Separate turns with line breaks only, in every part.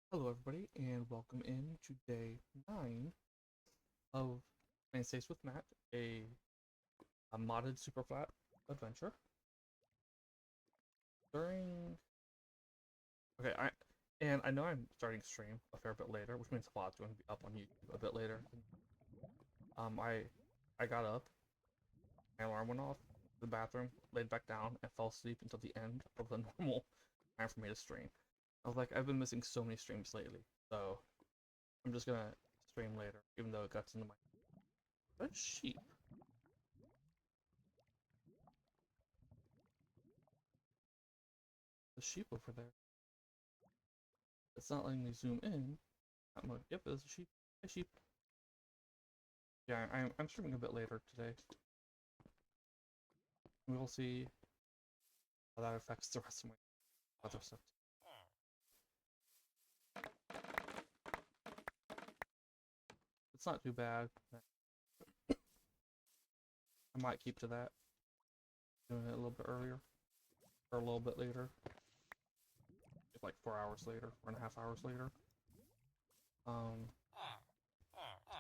Hello, everybody, and welcome in to day 9 of Main States with Matt, a modded super flat adventure. During okay, I know I'm starting stream a fair bit later, which means a lot's going to be up on YouTube a bit later. Um, I I got up, my alarm went off, the bathroom, laid back down, and fell asleep until the end of the normal time for me to stream. I was like, I've been missing so many streams lately, so I'm just gonna stream later, even though it got into my good sheep. The sheep over there. It's not letting me zoom in. I'm like, yep, there's a sheep. Hey, sheep. Yeah, I'm streaming a bit later today. We will see how that affects the rest of my other stuff. It's not too bad. I might keep to that. Doing it a little bit earlier. Or a little bit later. Like 4 hours later. 4.5 hours later. Um,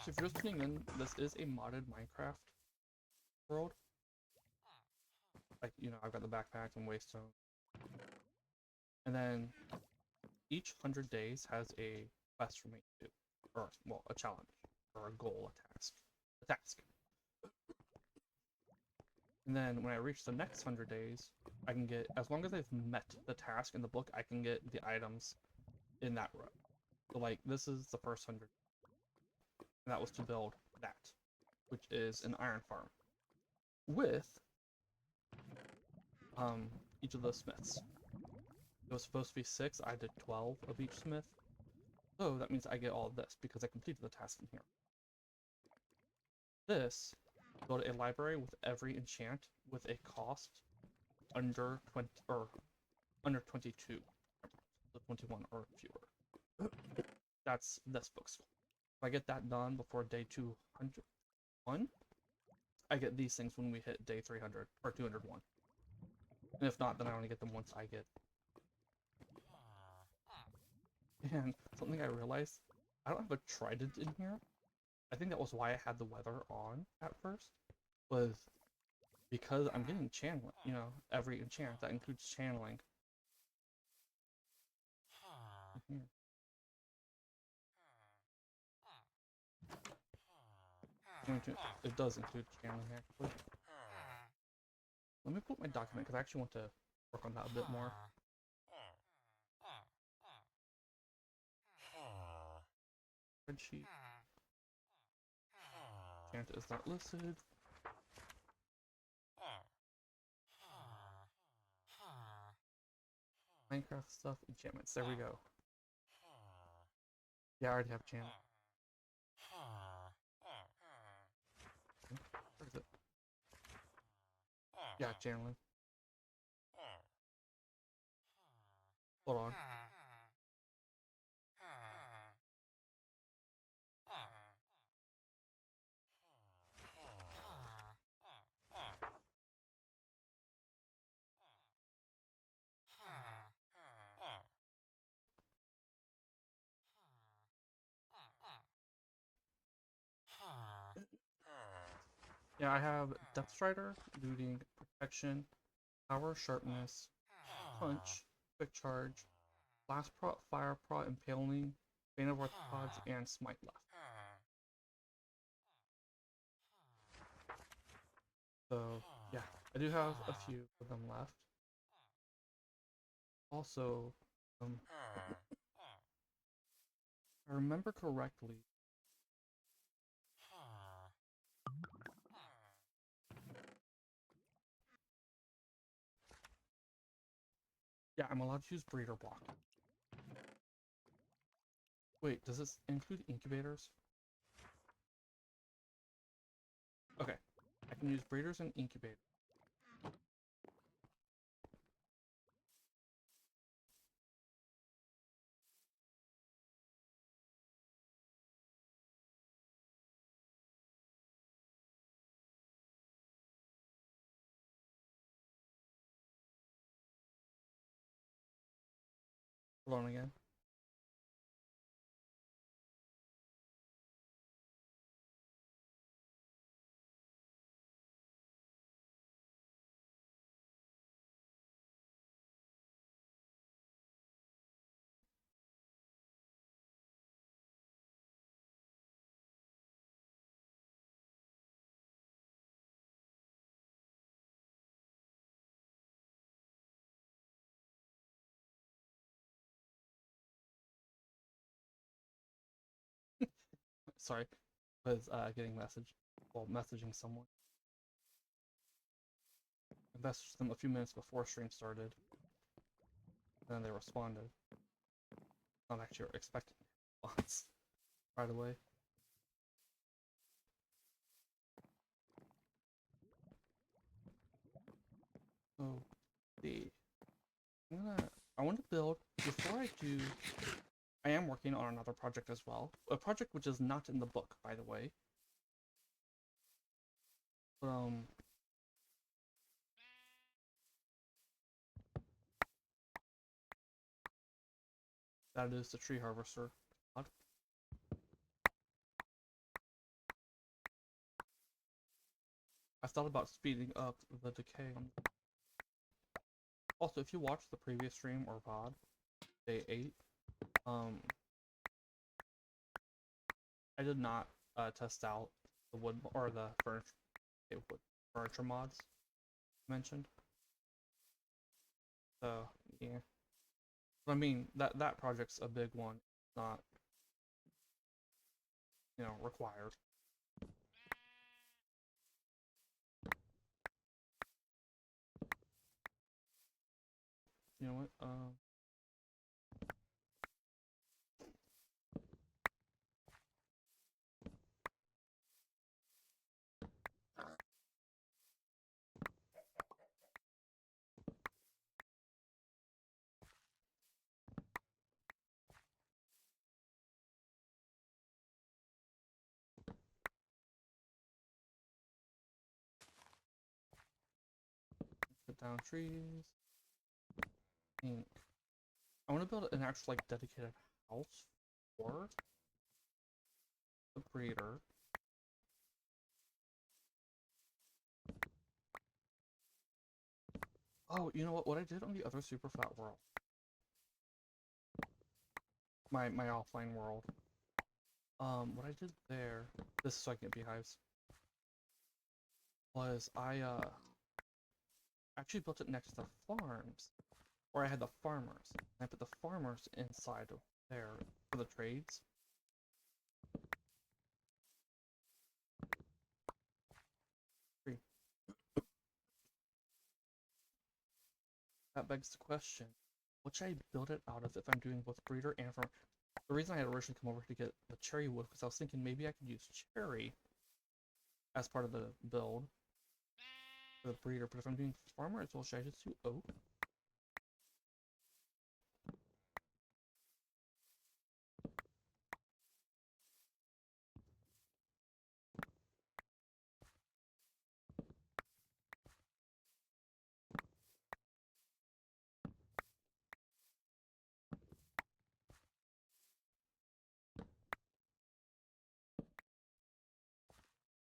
so if you're just tuning in, this is a modded Minecraft world. Like, I've got the backpack and waystone. And then each 100 days has a quest for me to do. Or, well, a challenge. Or a goal, a task. A task. And then when I reach the next 100 days, I can get, as long as I've met the task in the book, I can get the items in that row. So, like, this is the first 100. And that was to build that, which is an iron farm with each of those smiths. It was supposed to be 6, I did 12 of each smith. So that means I get all of this because I completed the task in here. This, build a library with every enchant with a cost under 20 or under 22, so 21 or fewer. That's this book's goal. If I get that done before day 201, I get these things when we hit day 300 or 201. And if not, then I only get them once I get. And something I realized, I don't have a trident in here. I think that was why I had the weather on at first, was because I'm getting channeling, every enchant that includes channeling. It does include channeling, actually. Let me put my document, because I actually want to work on that a bit more. Spreadsheet. Enchant is not listed. Minecraft stuff, enchantments. There we go. Yeah, I already have channel. Where is it? Yeah, channeling. Hold on. Yeah, I have Depth Strider, Looting, Protection, Power, Sharpness, Punch, Quick Charge, Blast Prot, Fire Prot, Impaling, Bane of Arthropods, and Smite left. So, yeah, I do have a few of them left. Also, if I remember correctly, yeah, I'm allowed to use Breeder Block. Wait, does this include incubators? Okay, I can use breeders and incubators. Hold on again. sorry, was getting messaging someone. I messaged them a few minutes before stream started. And then they responded. Not actually expecting a response right away. Oh, see. I want to build, before I do, I am working on another project as well. A project which is not in the book, by the way. That is the tree harvester. I thought about speeding up the decay. Also, if you watched the previous stream or VOD, day 8, I did not test out the wood or the furniture mods mentioned. So yeah, but I mean that project's a big one, not required. You know what? Cut down trees. Ink. I want to build an actual dedicated house for the breeder. Oh, you know what I did on the other super flat world, my offline world, what I did there, this is so I can get beehives, was I actually built it next to the farms, or I had the farmers, and I put the farmers inside of there for the trades. That begs the question, what should I build it out of if I'm doing both breeder and farm? The reason I had originally come over to get the cherry wood was I was thinking maybe I could use cherry as part of the build for the breeder, but if I'm doing farmer as well, should I just do oak?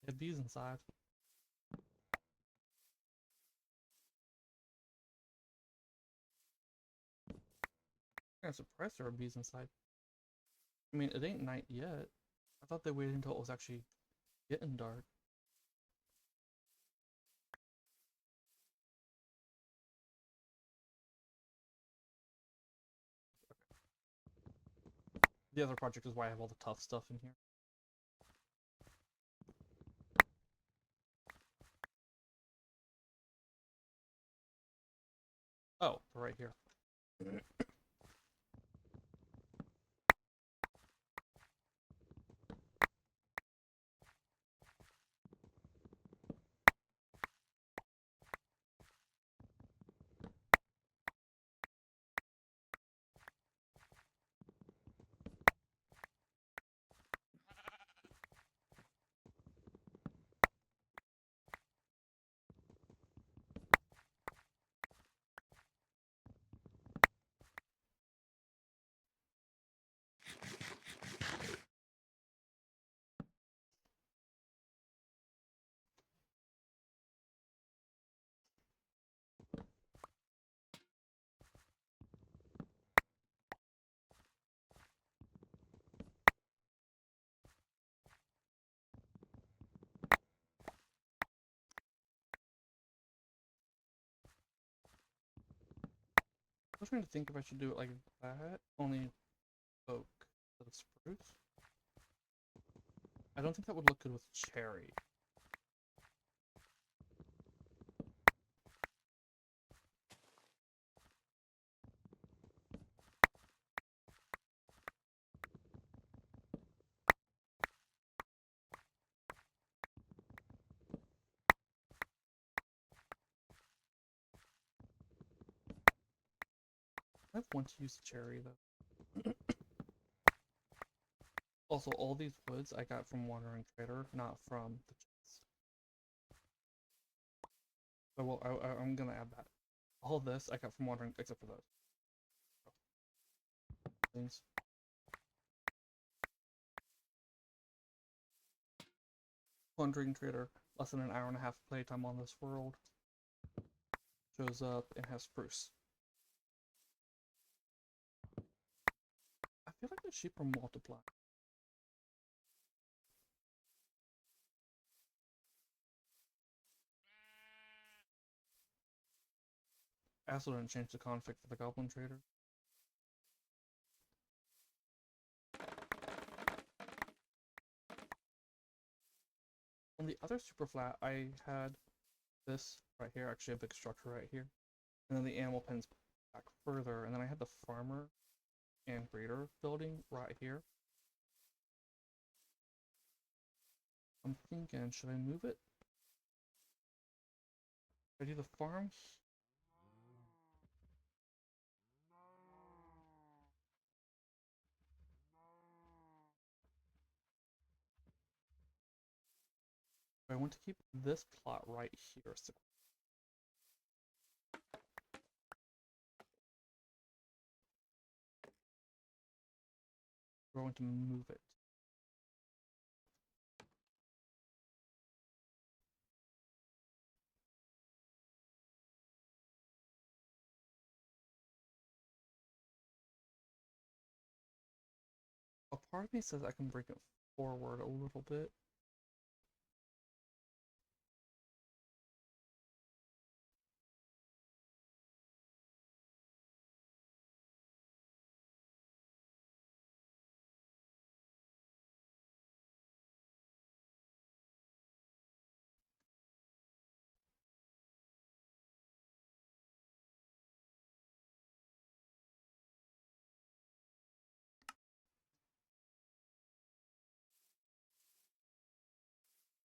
They have bees inside. I'm surprised there are bees inside. I mean, it ain't night yet. I thought they waited until it was actually getting dark. The other project is why I have all the tough stuff in here. Oh, they're right here. I was trying to think if I should do it like that, only oak to the spruce. I don't think that would look good with cherry. I want to use cherry though. Also, all these woods I got from Wandering Trader, not from the chest. So I'm gonna add that. All this I got from Wandering, except for those things. Wandering Trader, less than an hour and a half playtime on this world. Shows up and has spruce. I feel like the sheep are multiplying. I also didn't change the config for the Goblin Trader. On the other super flat, I had this right here, actually a big structure right here, and then the animal pens back further, and then I had the farmer and breeder building right here. I'm thinking, should I move it? Should I do the farm? I want to keep this plot right here. So we're going to move it. A part of me says I can bring it forward a little bit.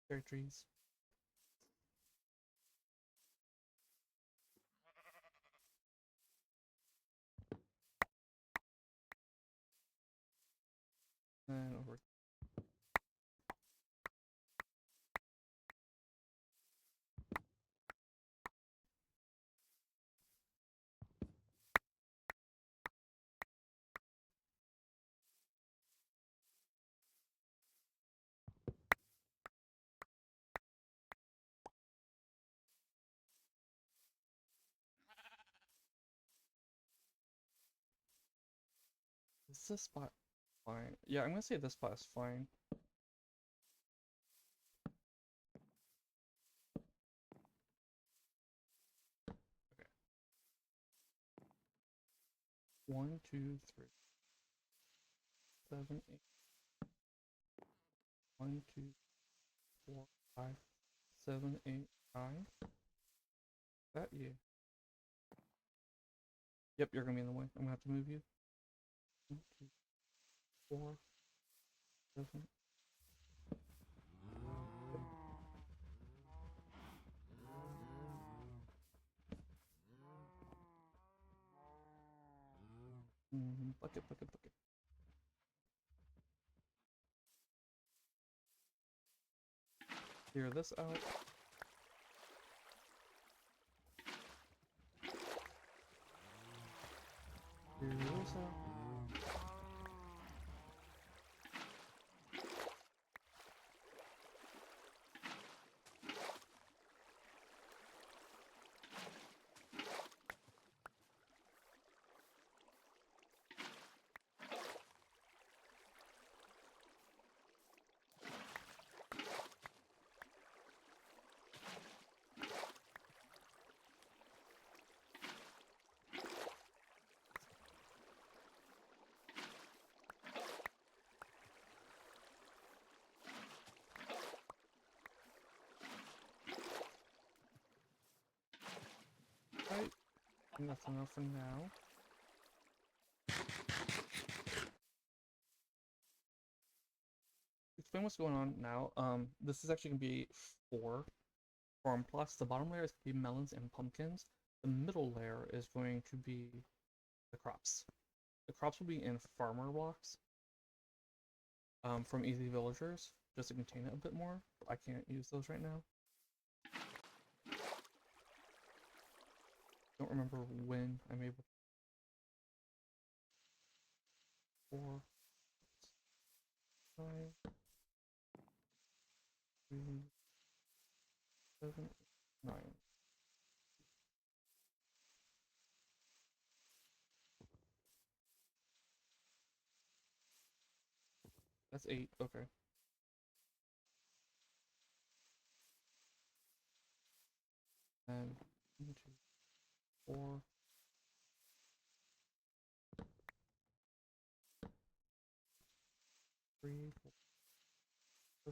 Cherry trees. And over. Is this spot fine? Yeah, I'm gonna say this spot is fine. Okay. 1, 2, 3, 7, 8. 1, 2, 4, 5, 7, 8, 9. That you? Yep, you're gonna be in the way. I'm gonna have to move you. 1, 2, 4, 7. Bucket, bucket, bucket. Clear this out. Clear this out. think that's enough for now. Explain what's going on now. This is actually gonna be 4 farm plots. The bottom layer is gonna be melons and pumpkins. The middle layer is going to be the crops. The crops will be in farmer blocks from Easy Villagers, just to contain it a bit more. I can't use those right now. Don't remember when I'm able to. 4, 5, 3, 7, 9. That's 8, okay. And 1, 2, 4. 3, 4,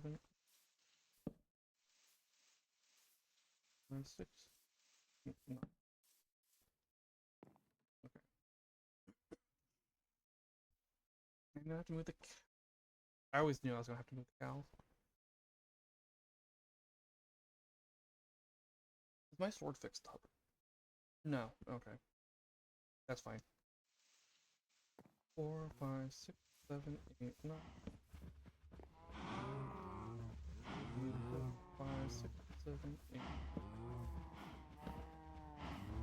7, 9, 6, 9. Okay. I'm gonna have to move the. I always knew I was gonna have to move the cows. Is my sword fixed up? No. Okay. That's fine. 4, 5, 6, 7, 8, 9. 4, 5, 6, 7, 8.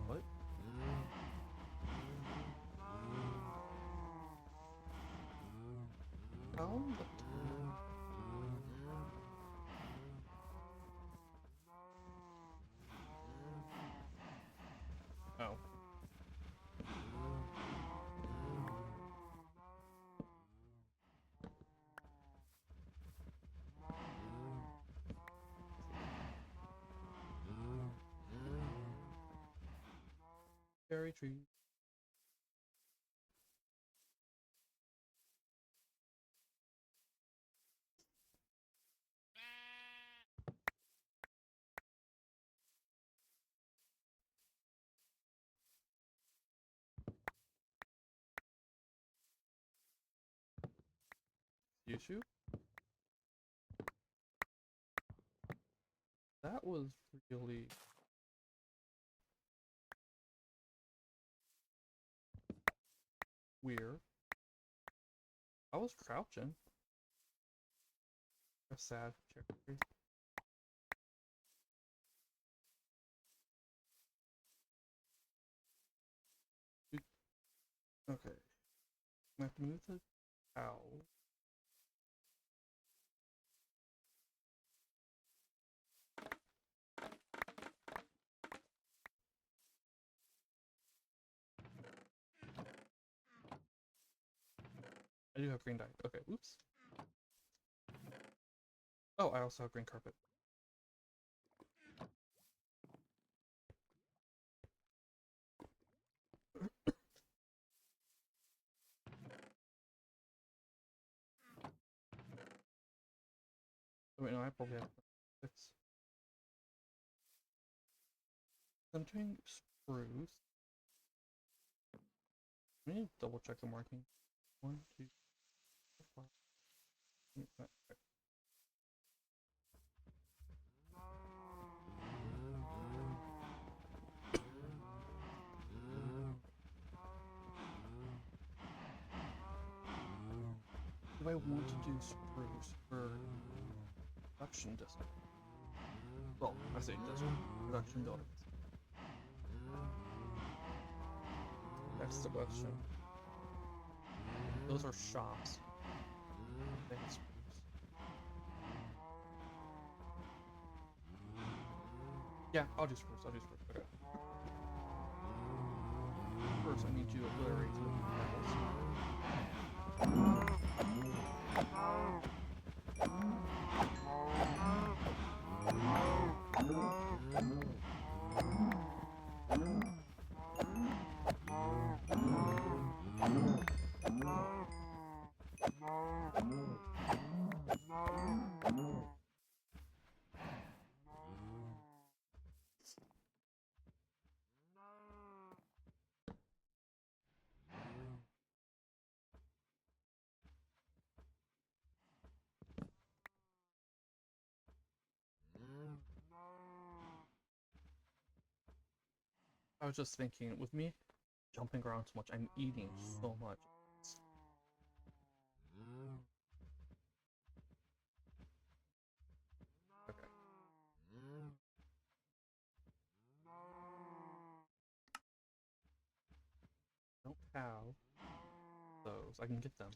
What? How the Oh. Cherry tree. Yushu? That was really weird. I was crouching. A sad cherry. Okay. I have to move the cow. I do have green dye. Okay, oops. Oh, I also have green carpet. Oh, wait, no, I probably have 6. I'm doing spruce. I need to double check the marking. 1, 2, 4, 5, 8, 9. Okay. Do I want to do spruce for production district? Well, I say district, production buildings. That's the question. Those are shops. They have spruce. Yeah, I'll do spruce. I'll do spruce. Okay. First, I need to obliterate the I was just thinking, with me jumping around so much, I'm eating so much. Okay. Don't have those. I can get them. I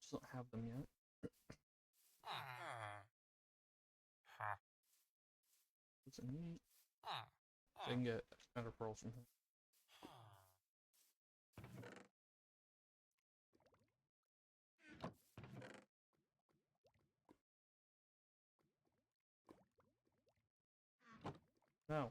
just don't have them yet. What's it need? So I can get ender pearls from him. No.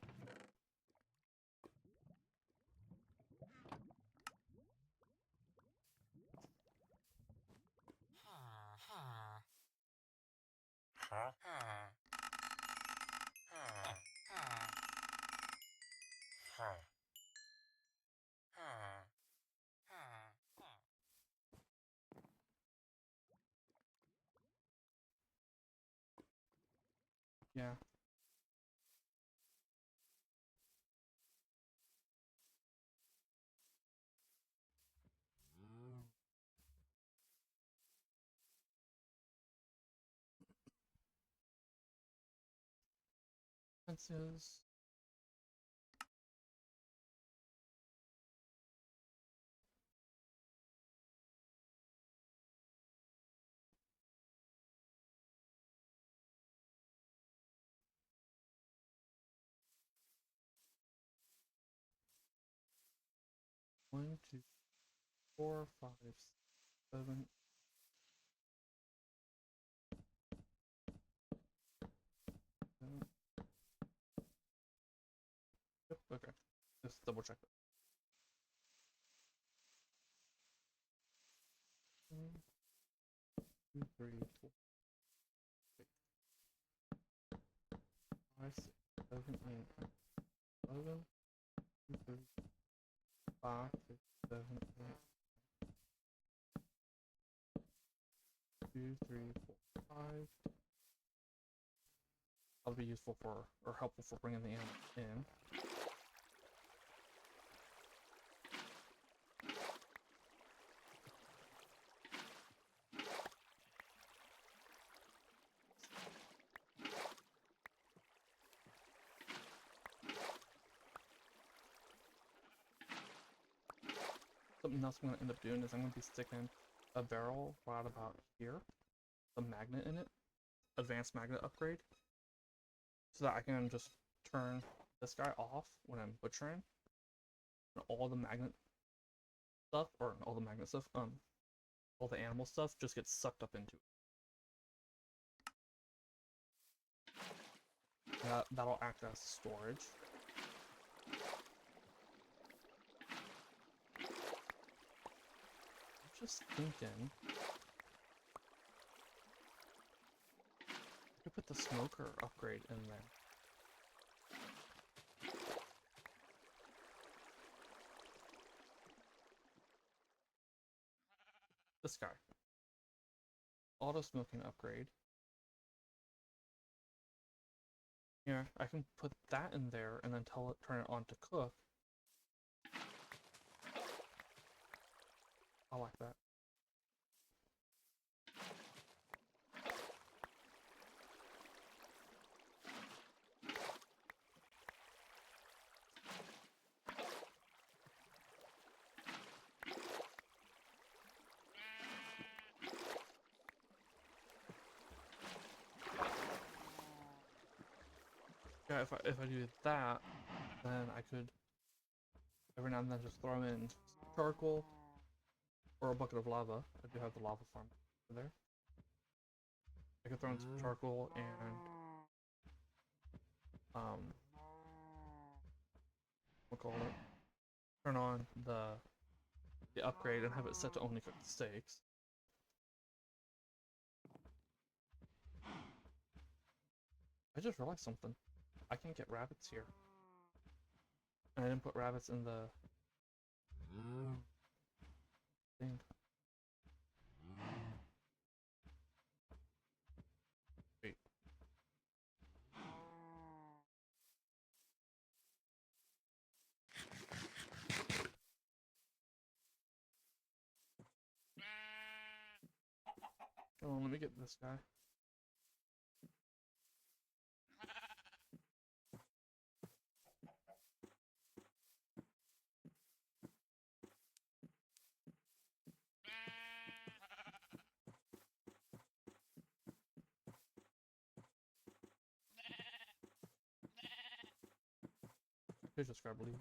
Yeah. Fences. One, two, 4, 5, 7. Yep, okay. Just double check that. 1, 2, 3, 4, 5, 6, 7, 8, 11, 2, 3, 5, 6, 7, 8, 2, 3, 4, 5. That'll be useful for, or helpful for bringing the animal in. Something else I'm going to end up doing is I'm going to be sticking a barrel right about here, a magnet in it, advanced magnet upgrade, so that I can just turn this guy off when I'm butchering, and all the magnet stuff, or all the magnet stuff, all the animal stuff just gets sucked up into it. That'll act as storage. I'm just thinking, I could put the smoker upgrade in there. This guy. Auto smoking upgrade. Yeah, I can put that in there and then turn it on to cook. I like that. Yeah, if I do that, then I could every now and then just throw in charcoal or a bucket of lava. I do have the lava farm there. I could throw in some charcoal and we'll call it, turn on the upgrade and have it set to only cook the steaks. I just realized something. I can't get rabbits here. And I didn't put rabbits in the thing. Wait. Hold on, let me get this guy. I could just grab a lead.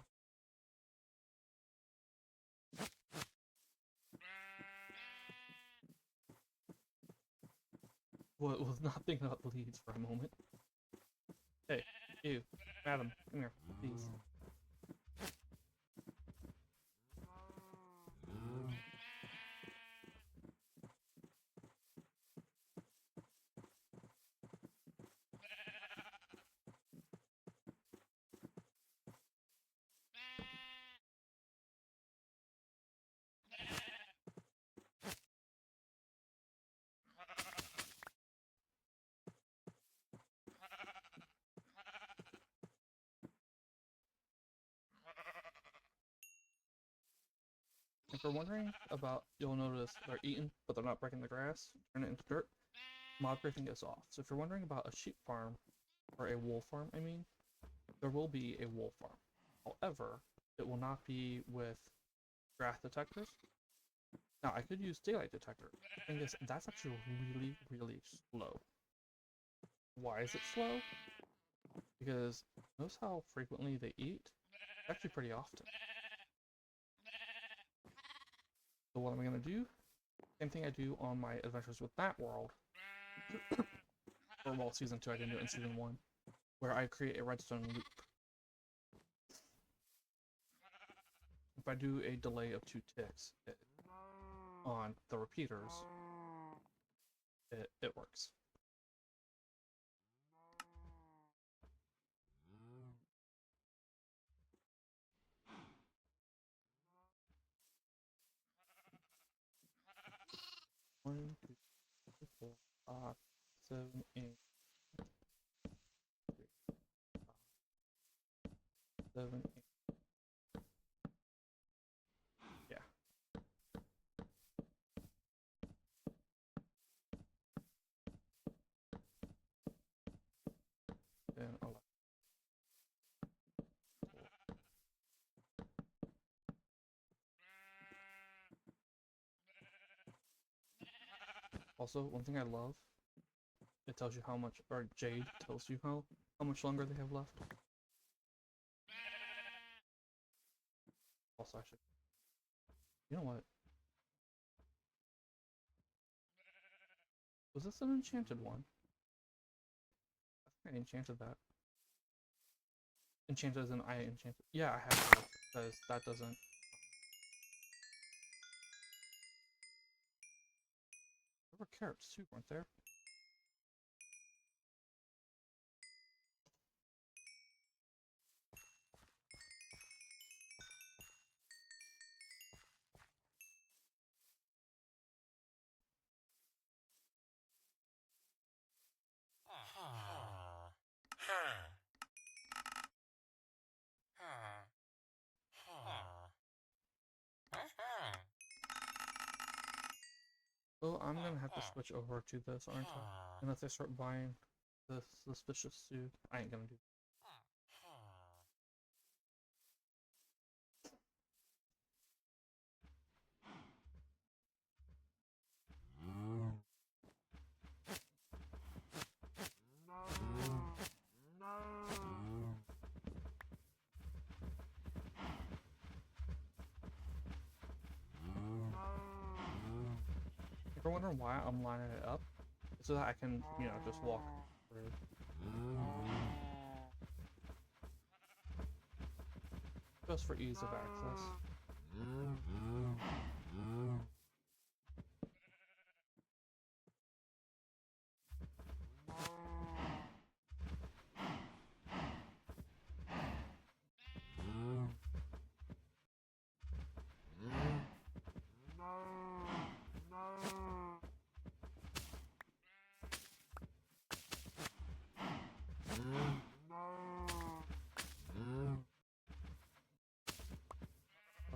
Well, was not thinking about the leads for a moment. Hey, you, Adam, come here, please. If you're wondering about, you'll notice they're eating, but they're not breaking the grass, turn it into dirt. Mob grazing is off. So if you're wondering about a sheep farm, or a wool farm, I mean, there will be a wool farm. However, it will not be with grass detectors. Now, I could use daylight detector. The thing is, that's actually really, really slow. Why is it slow? Because notice how frequently they eat? Actually pretty often. So what am I going to do? Same thing I do on my adventures with that world. Or well, season 2, I didn't do it in season 1. Where I create a redstone loop. If I do a delay of 2 ticks on the repeaters, it works. One, two, three, 4, 5, 7, 8, 7, 8. Yeah. Then 11. Also, one thing I love, it tells you how much, or Jade tells you how much longer they have left. Also, actually, you know what? Was this an enchanted one? I think I enchanted that. Enchanted as in I enchanted. Yeah, I have to, because that doesn't. There were carrots too, weren't there? Well, I'm gonna have to switch over to this, aren't I? Unless I start buying this suspicious suit. I ain't gonna do. If you're wondering why I'm lining it up, so that I can, you know, just walk through. Just for ease of access.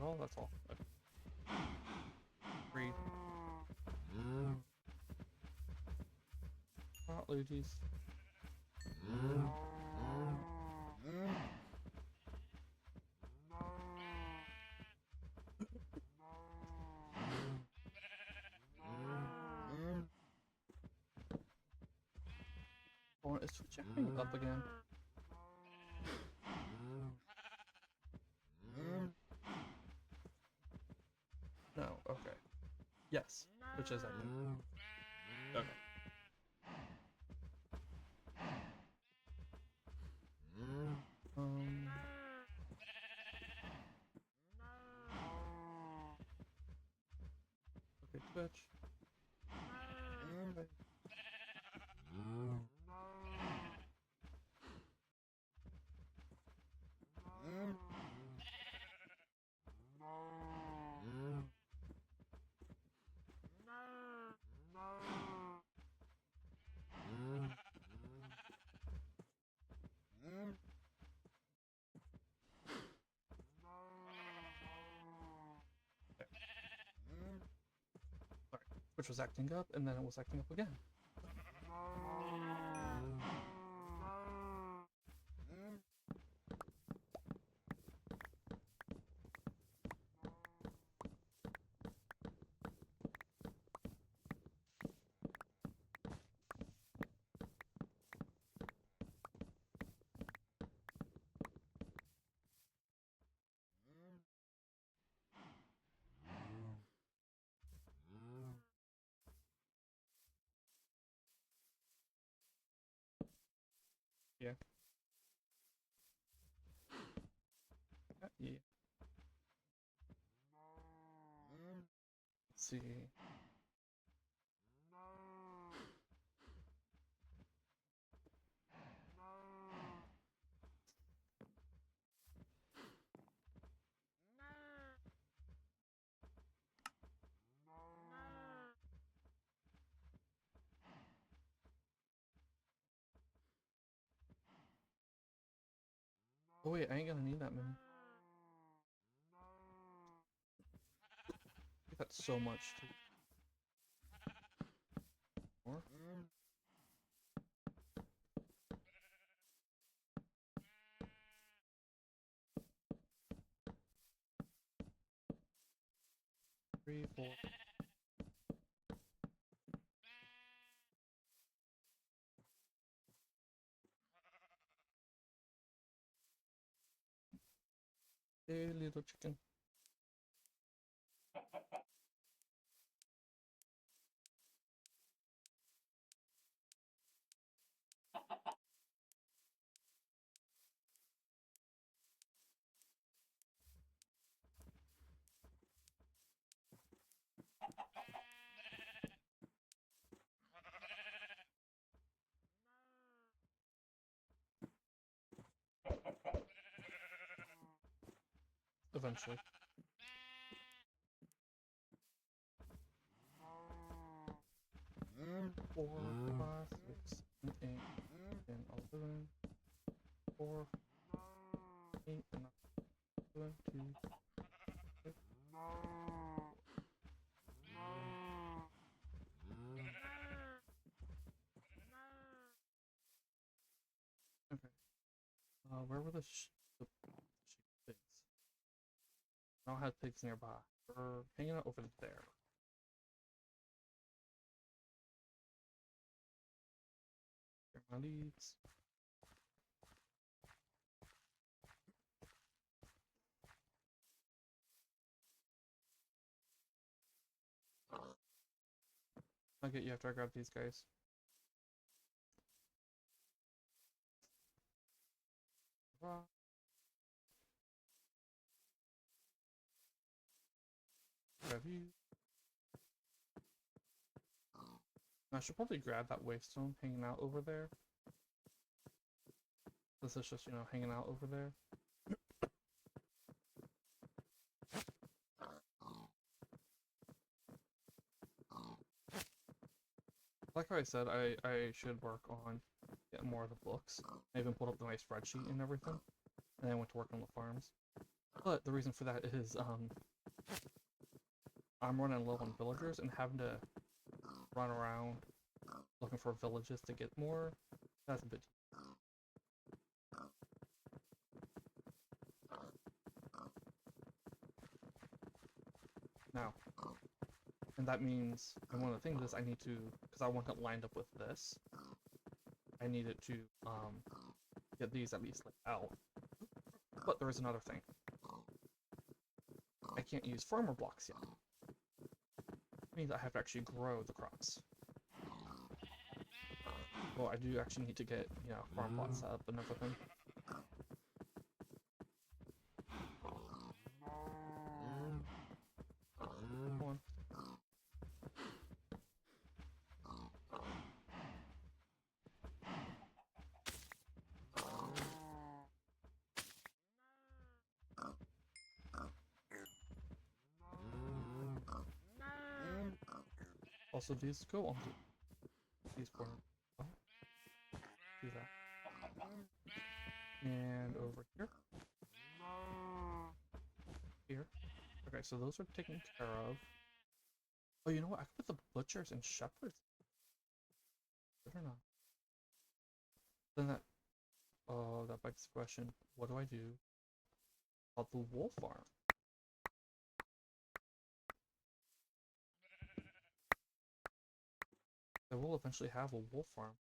Oh, that's all. Okay. Breathe. ladies. Oh, it's switching up again. No, okay. Yes, which is acting. Okay. Okay, Twitch. Okay. Sorry. Which was acting up, and then it was acting up again. Yeah. Yeah. Let's see. Oh wait, I ain't gonna need that many. I got so much more. 3, 4. Hey, little chicken. Eventually. 4, 5, 6, 7, 8, 10, 11. 4, 8, 9, 7, 2, 6. Okay. Where were the pigs? I don't have pigs nearby. They're hanging out over there. Here are my leads. I'll get you after I grab these guys. Grab you. I should probably grab that wavestone hanging out over there. This is just, you know, hanging out over there. Like how I said, I should work on getting more of the books. I even pulled up my spreadsheet and everything. And then I went to work on the farms. But the reason for that is, I'm running low on villagers and having to run around looking for villages to get more. That's a bit. Now, and that means, and one of the things is I need to, because I want it lined up with this, I need it to get these at least like out. But there is another thing. I can't use farmer blocks yet. It means I have to actually grow the crops. Well, I do actually need to get, you know, farm plots set up and everything. Come on. Also, these go on these corners. Oh, do that. And over here. Here. Okay, so those are taken care of. Oh, you know what? I could put the butchers and shepherds. Or not. Then that. Oh, that begs the question. What do I do about the wool farm? I will eventually have a wool farm.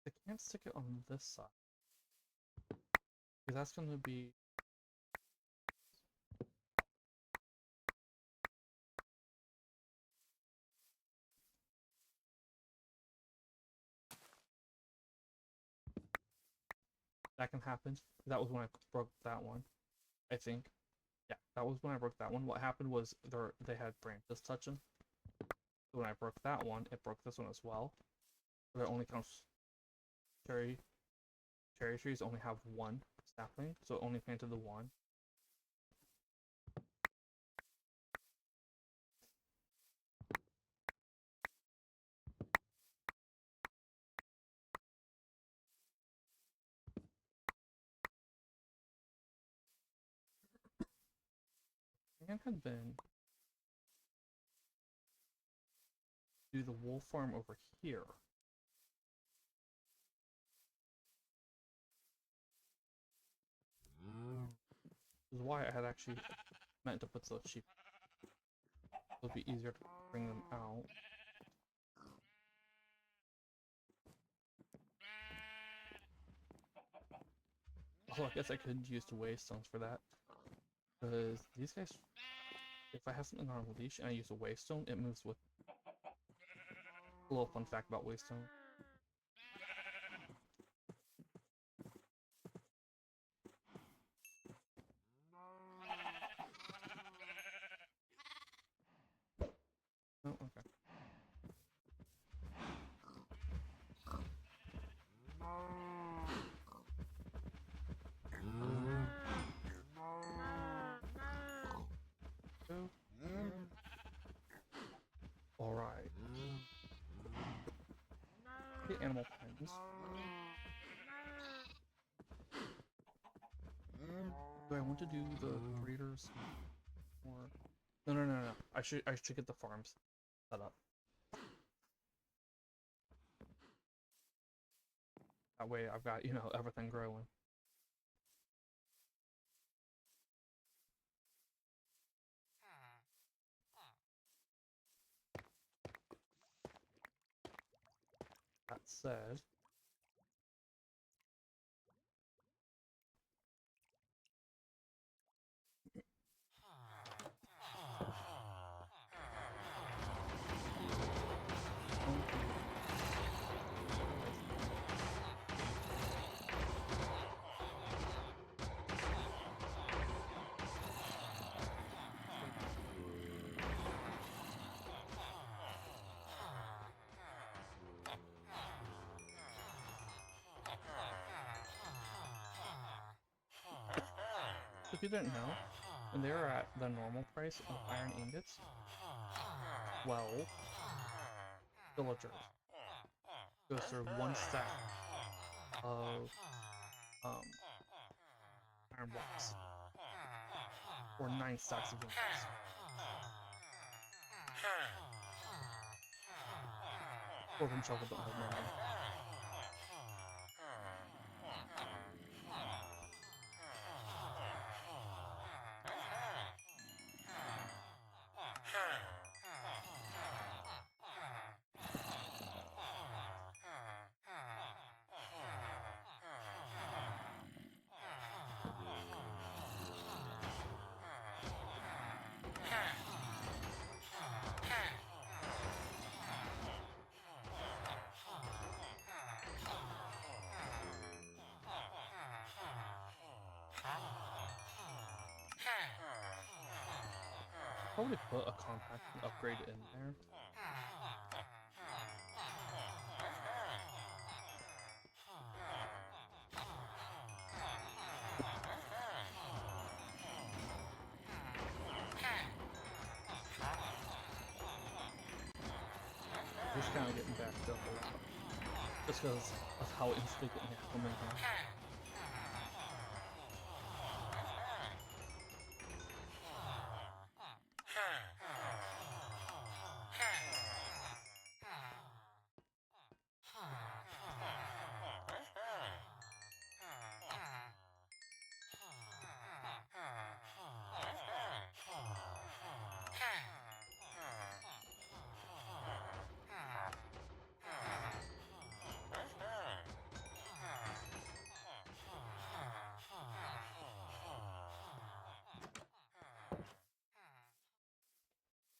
I can't stick it on this side. Because that's going to be... That can happen. That was when I broke that one, I think. Yeah, that was when I broke that one. What happened was they had branches touching. So when I broke that one, it broke this one as well. But it only counts... Cherry trees only have one sapling, so it only planted the one. Plan had been do the wool farm over here. This is why I had actually meant to put the sheep. It would be easier to bring them out. Oh, I guess I could use the waystones for that. Because these guys, if I have something on a leash and I use a waystone, it moves with... A little fun fact about waystone. Oh, okay. Alright. Okay, animal pens. Do I want to do the breeders or... No. I should get the farms set up. That way I've got, you know, everything growing. That said, if you didn't know, when they are at the normal price of iron ingots, 12 villagers go serve 1 stack of iron blocks, or 9 stacks of ingots. Orb and shovel don't have many. Probably put a compact upgrade in there. Just kind of getting backed up a lot, just because of how infrequently I come in here.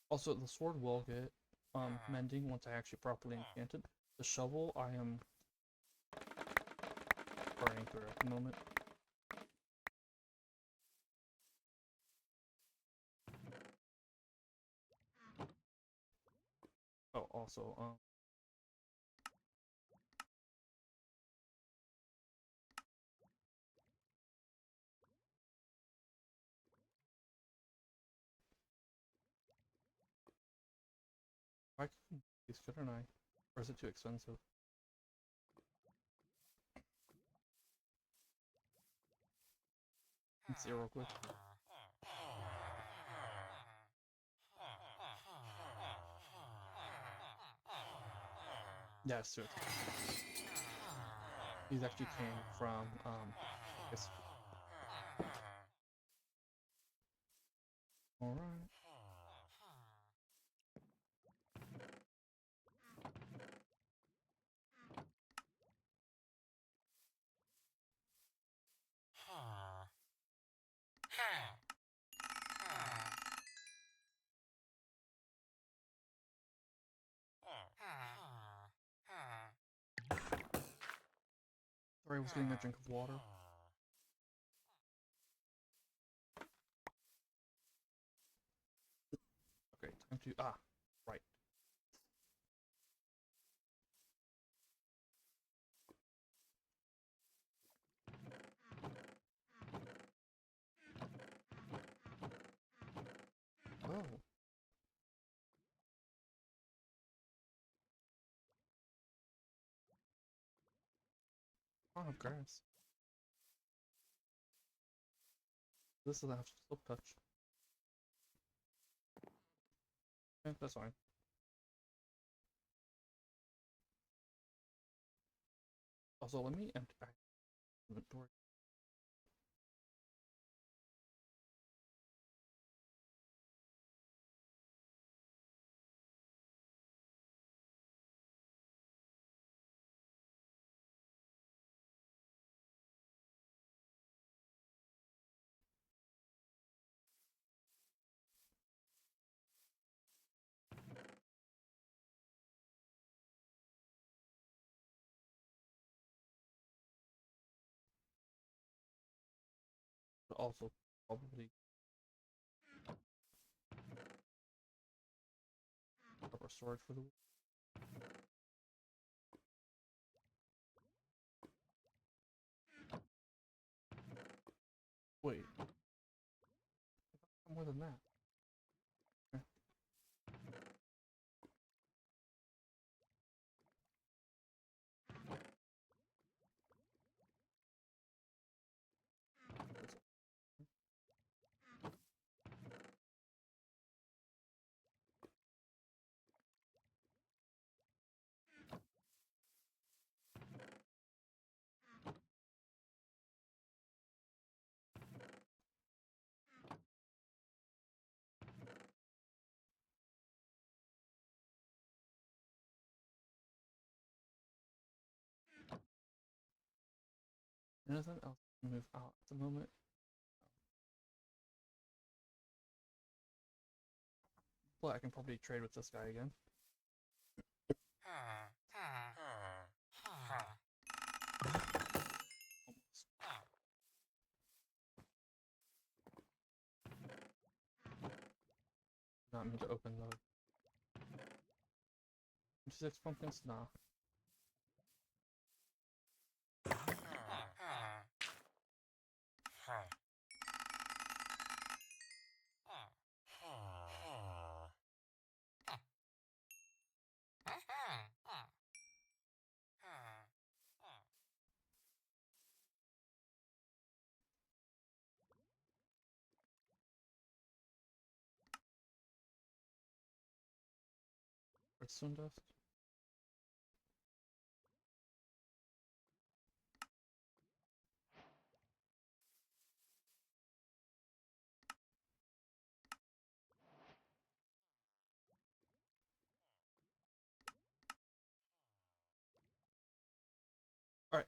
Also, the sword will get mending once I actually properly enchant it. The shovel I am burning through at the moment. Oh, also, I can use, couldn't I? Or is it too expensive? Let's see real quick. Yeah, it's too expensive. These actually came from, I guess. Alright. Sorry, I was getting a drink of water. Okay, time to, right. Oh. I don't have grass. This doesn't have slip touch. Yeah, that's fine. Also, let me empty my inventory. But also, probably proper storage for the week. Wait. more than that. Okay. Anything else to move out at the moment? But I can probably trade with this guy again. Almost. Not mean to open the 26 pumpkins? Nah. Redstone dust? Alright,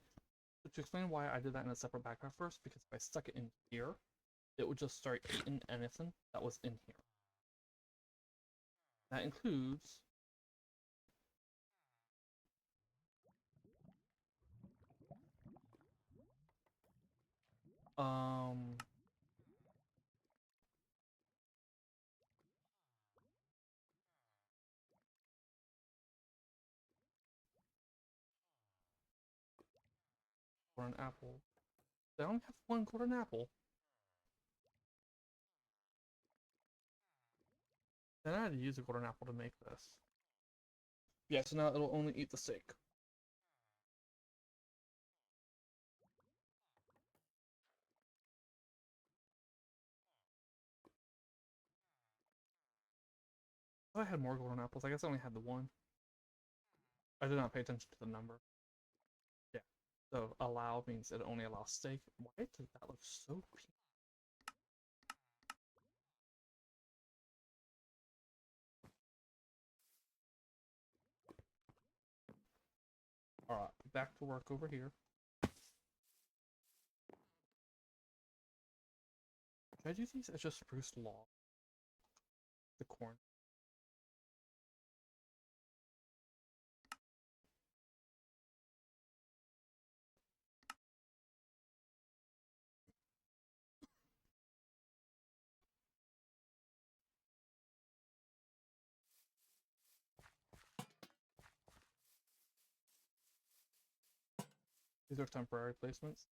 to explain why I did that in a separate backpack first, because if I stuck it in here, it would just start eating anything that was in here. That includes um golden apple. They only have one golden apple. Then I had to use a golden apple to make this. Yeah, so now it'll only eat the steak. If I had more golden apples, I guess I only had the one. I did not pay attention to the number. Yeah. So allow means it only allows steak. Why does that look so pink? Alright, back to work over here. Should I do these as just spruce log? The corn. These are temporary placements.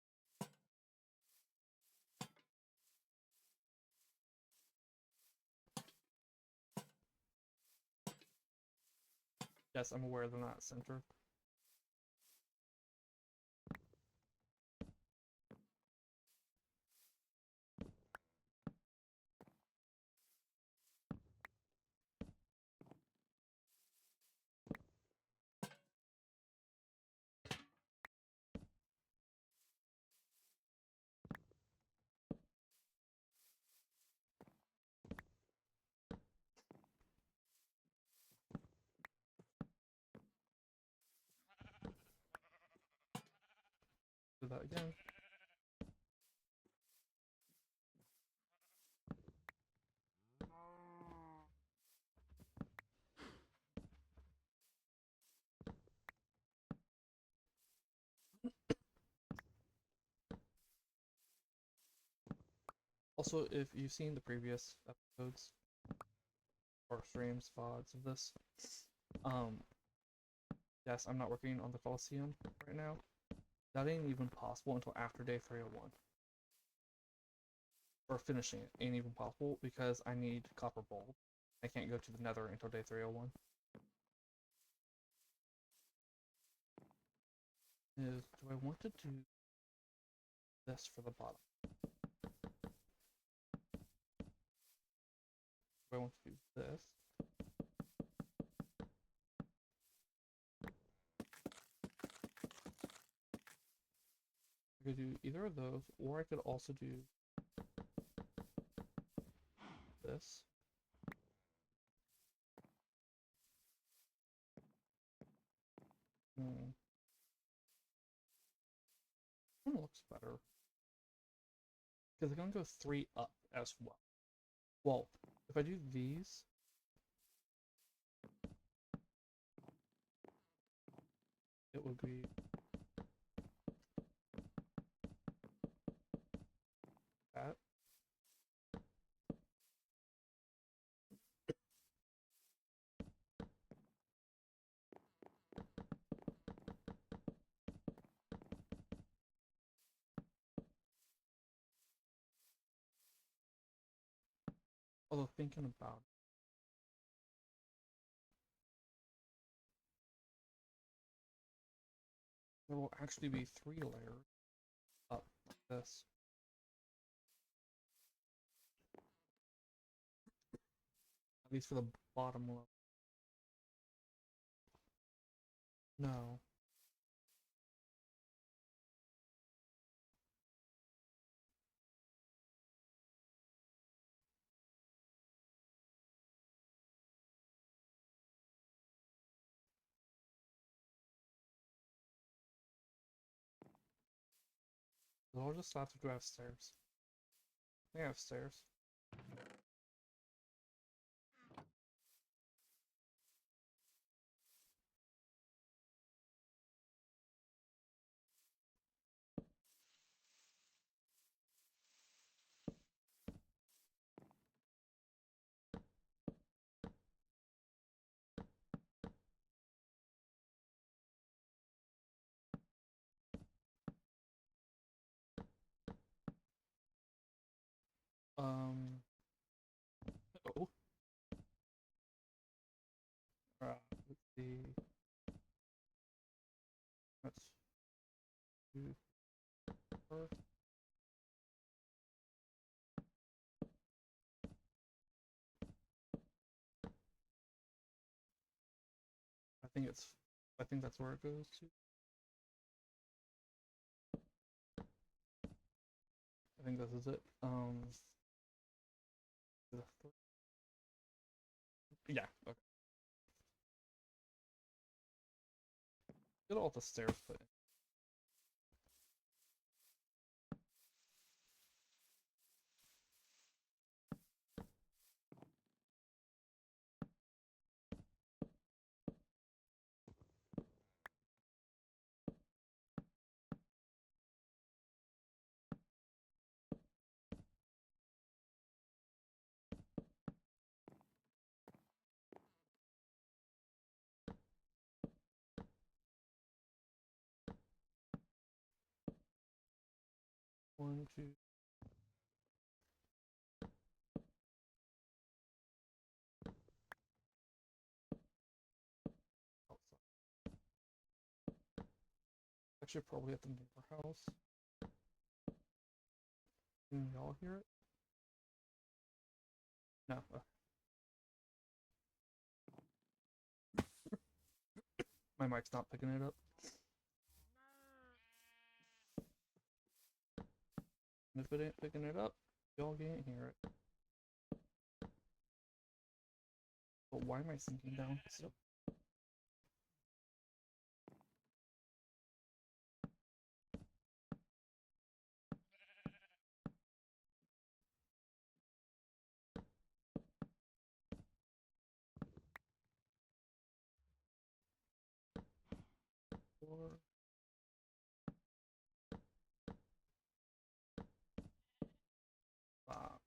Yes, I'm aware they're not centered. Do that again. Also, if you've seen the previous episodes or streams, VODs of this, yes, I'm not working on the Coliseum right now. That ain't even possible until after day 301. or finishing it ain't even possible because I need copper bulb. I can't go to the nether until day 301. Do I want to do this for the bottom? Do I want to do this? I could do either of those, or I could also do this. One looks better. Because they're going to go 3 up as well. Well, if I do these, it would be that. Although thinking about it, there will actually be 3 layers up like this. At least for the bottom level. No. I'll just have to do have stairs. They have stairs. Oh. Let's see. Let's do first. I think that's where it goes to. I think this is it. Yeah, okay. Get all the stairs put in. One, two. Outside. Actually, probably at the neighbor house. Can y'all hear it? No. My mic's not picking it up. And if it ain't picking it up, y'all can't hear it. But why am I sinking down? So four. Five.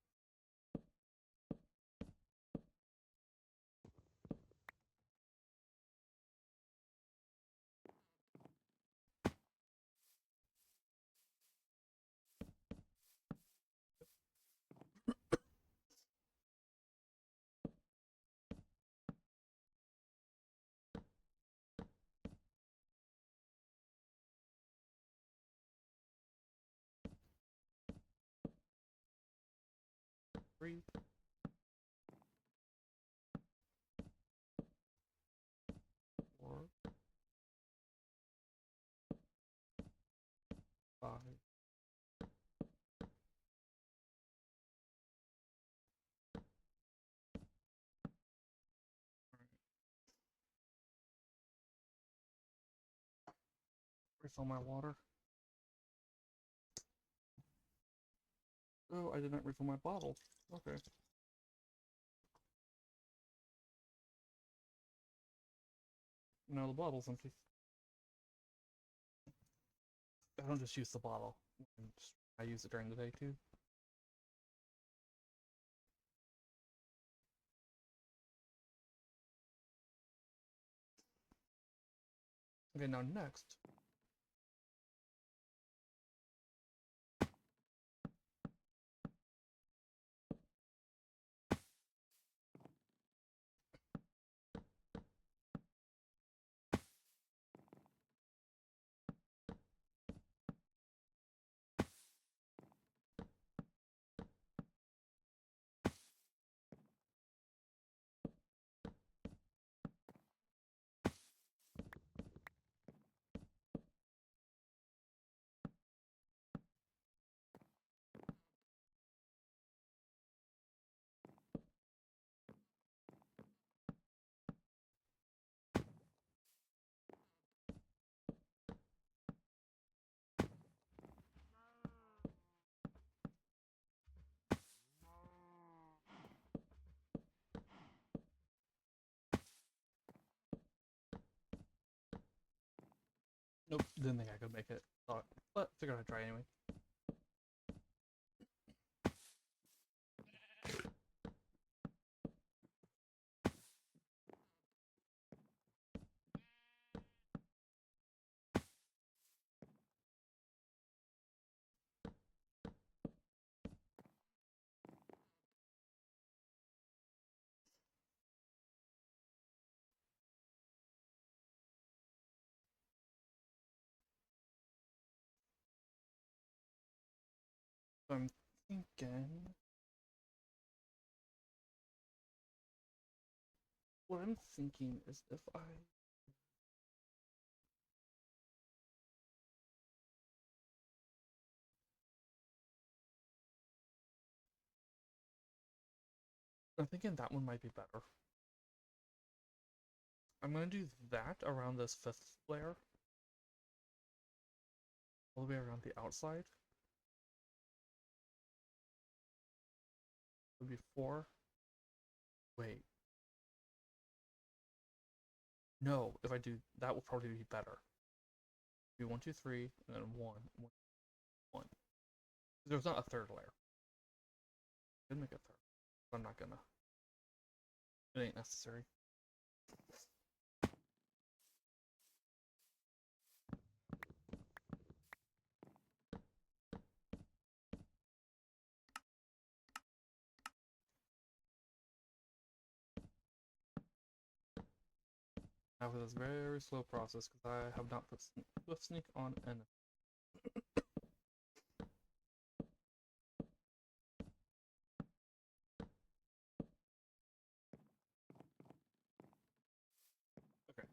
3, 4, 5. Refill my water. Oh, I didn't refill my bottle. Okay. Now the bottle's empty. I don't just use the bottle. I use it during the day too. Okay, now next. Nope, didn't think I could make it. Thought, but figured I'd try anyway. So I'm thinking. What I'm thinking is if I'm thinking that one might be better. I'm gonna do that around this 5th layer. All the way around the outside. Would be 4. Wait. No, if I do that will probably be better. Be 1, 2, 3, and then 1, 1, 1. There's not a 3rd layer. I could make a 3rd, but I'm not gonna. It ain't necessary. Now for this very slow process, because I have not put Swift Sneak on anything. Okay.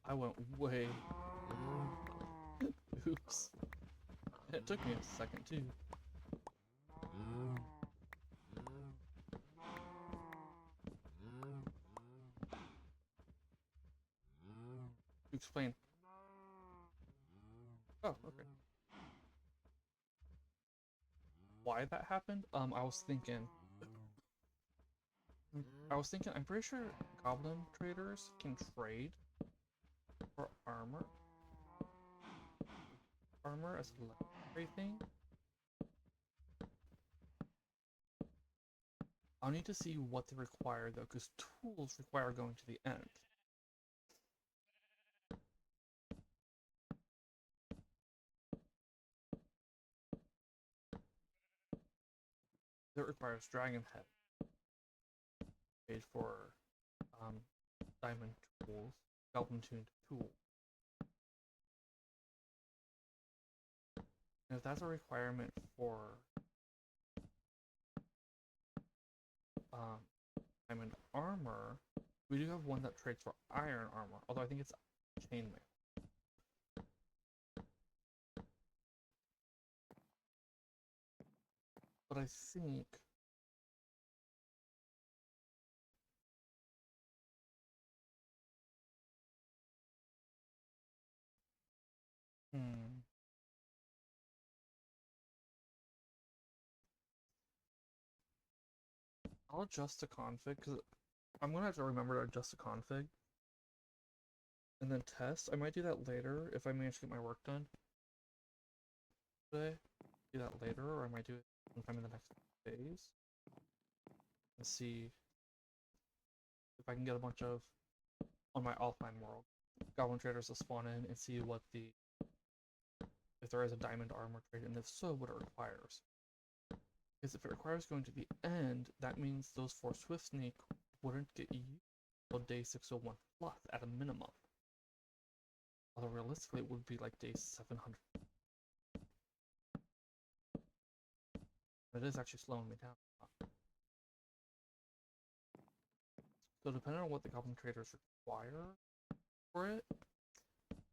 I went way. Oops. And it took me a second too. explain. Oh, okay. Why that happened? I was thinking, I'm pretty sure goblin traders can trade for armor as a legendary thing. I'll need to see what they require though, because tools require going to the end. That requires dragon head. Paid for diamond tools, goblin tuned tools. And if that's a requirement for diamond armor, we do have one that trades for iron armor, although I think it's chainmail. But I think I'll adjust the config because I'm gonna have to remember to adjust the config and then test. I might do that later if I manage to get my work done today. Do that later, or I might do it sometime in the next days and see if I can get a bunch of on my offline world goblin traders to spawn in and see what if there is a diamond armor trade, and if so, what it requires. Because if it requires going to the end, that means those 4 Swift Sneak wouldn't get you until day 601 plus at a minimum. Although realistically, it would be like day 700. It is actually slowing me down. So depending on what the goblin traders require for it,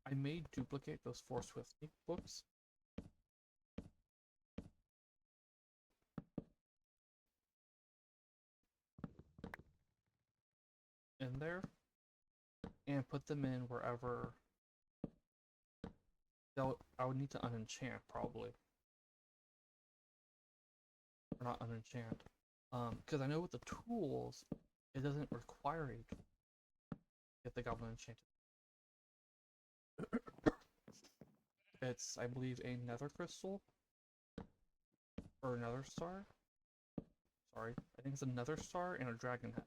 I may duplicate those 4 Swift Sneak books. In there and put them in wherever I would need to unenchant probably, or not unenchant, because I know with the tools it doesn't require you to get the goblin enchanted. It's, I believe, a nether crystal or a nether star. Sorry, I think it's a nether star and a dragon head.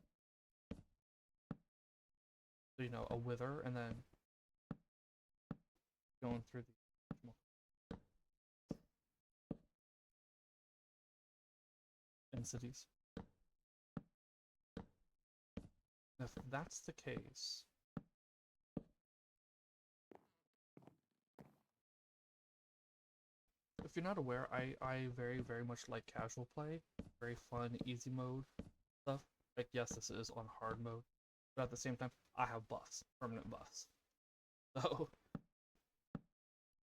So, you know, a wither, and then going through the in cities. If that's the case, if you're not aware, I very much like casual play, very fun, easy mode stuff. Like, yes, this is on hard mode, but at the same time, I have buffs, permanent buffs. So,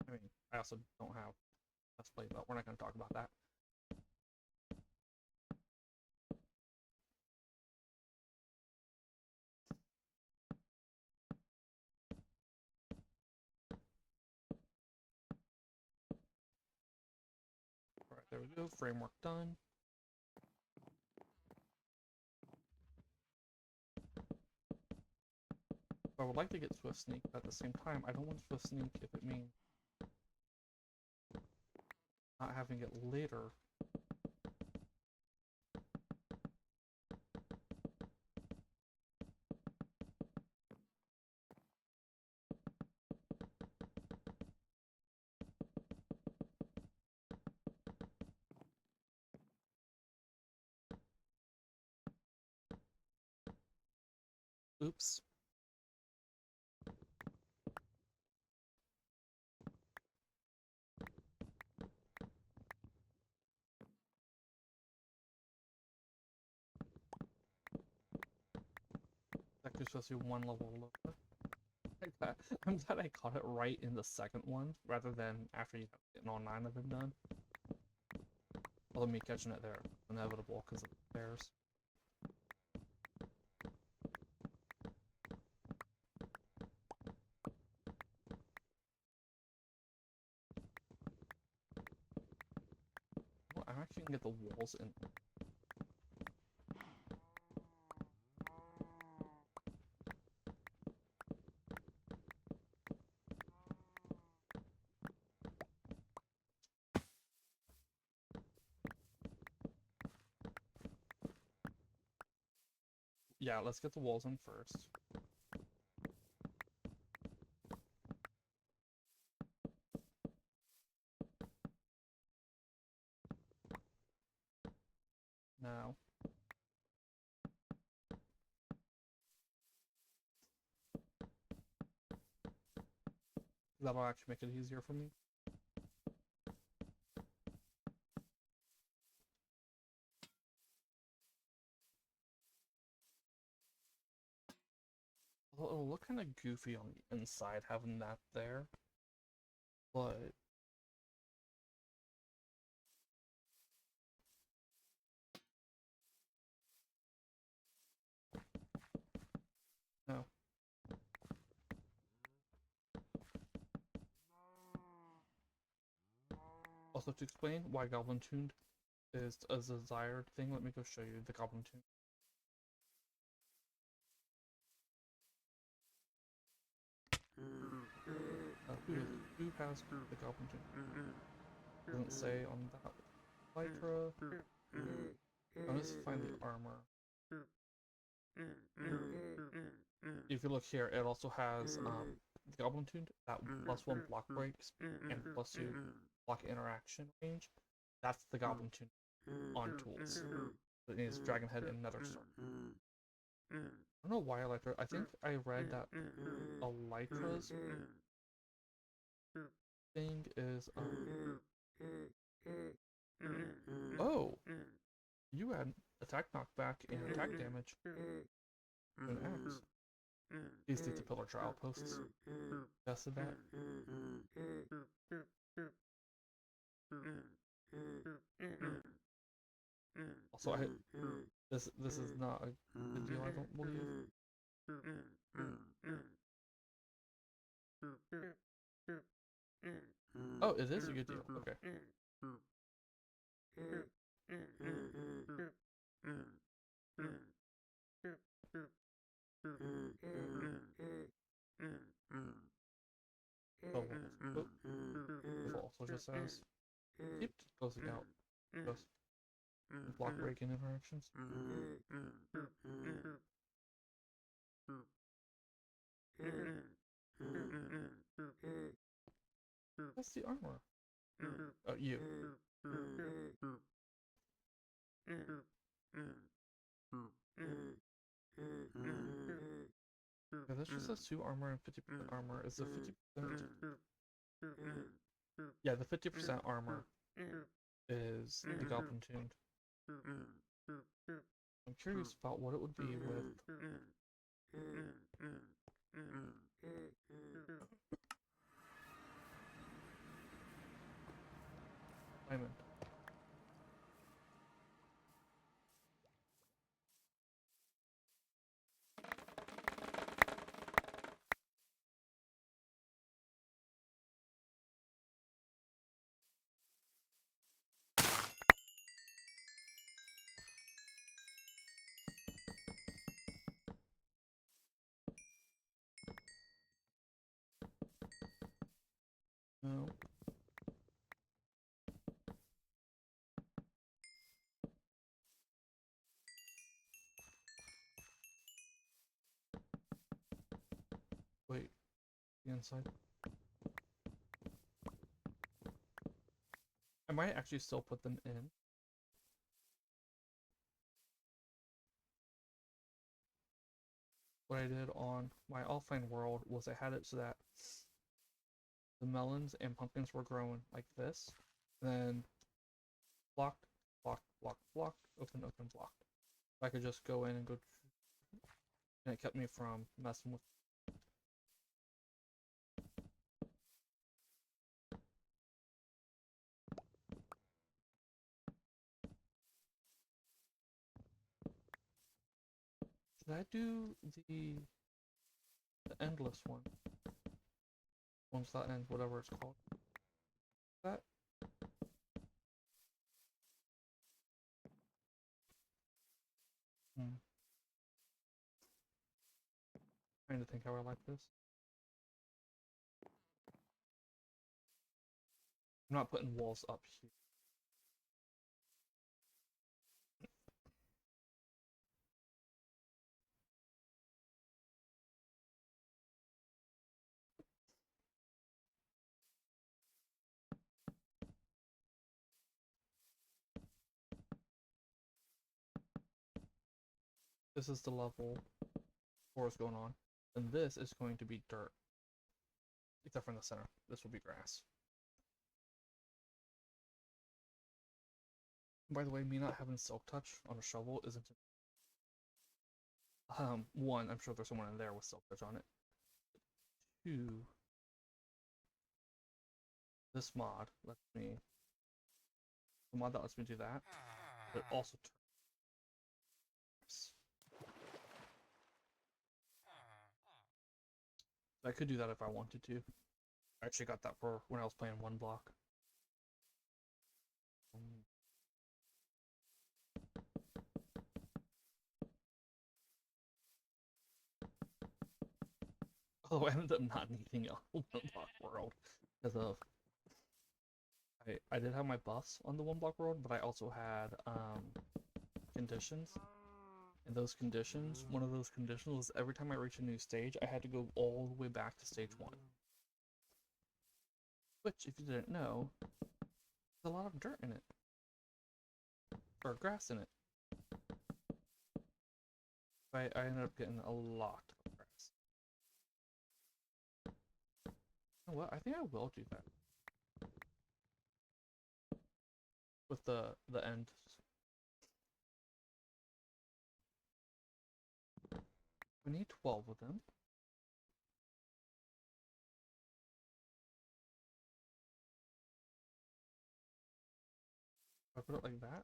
I mean, I also don't have let's play, but we're not going to talk about that. Alright, there we go, framework done. I would like to get Swift Sneak, but at the same time, I don't want Swift Sneak if it means not having it later. Oops. Actually supposed to be one level lower. I'm glad I caught it right in the second one, rather than after getting all 9 of them done. Although me catching it there, inevitable because of the bears. actually can get the walls in. Yeah, let's get the walls in first. Now. That'll actually make it easier for me. Well, it'll look kind of goofy on the inside having that there, but no. Also, to explain why Goblin Tuned is a desired thing, let me go show you the Goblin Tune. Who has the Goblin Tune? Doesn't say on that. Lytra. Let's find the armor. If you look here, it also has the Goblin Tuned, that +1 block breaks and +2 block interaction range. That's the Goblin Tune on tools. It needs Dragon Head and Nether Star. I don't know why Elytra. I think I read that Elytra's thing is oh, you add attack knockback and attack damage to an axe. These lead to pillar trial posts. Tested that. Also, this is not a good deal, I don't believe. Oh, it is a good deal. Okay. Also just says keep closing out. Just block breaking interactions. That's the armor. Oh, you. Yeah, this just says 2 armor and 50% armor. Is the 50%? Yeah, the 50% armor is the Goblin Tuned. I'm curious about what it would be with. Diamond. No. Wait, the inside. I might actually still put them in. What I did on my offline world was I had it so that the melons and pumpkins were growing like this. Then blocked, blocked, blocked, blocked, open, open, blocked. I could just go in and go, and it kept me from messing with. Did I do the endless one? Once that ends, whatever it's called. That Hmm. Trying to think how I like this. I'm not putting walls up here. This is the level forest going on. And this is going to be dirt. Except for in the center. This will be grass. By the way, me not having silk touch on a shovel isn't... One, I'm sure there's someone in there with silk touch on it. Two, this mod lets me... The mod that lets me do that, but also turns. I could do that if I wanted to. I actually got that for when I was playing one block. Although I ended up not needing a one block world because of I did have my buffs on the one block world, but I also had conditions. And those conditions, one of those conditions was every time I reached a new stage, I had to go all the way back to stage 1. Which, if you didn't know, there's a lot of dirt in it. Or grass in it. I ended up getting a lot of grass. You know what? I think I will do that. With the end. We need 12 of them. If I put it like that.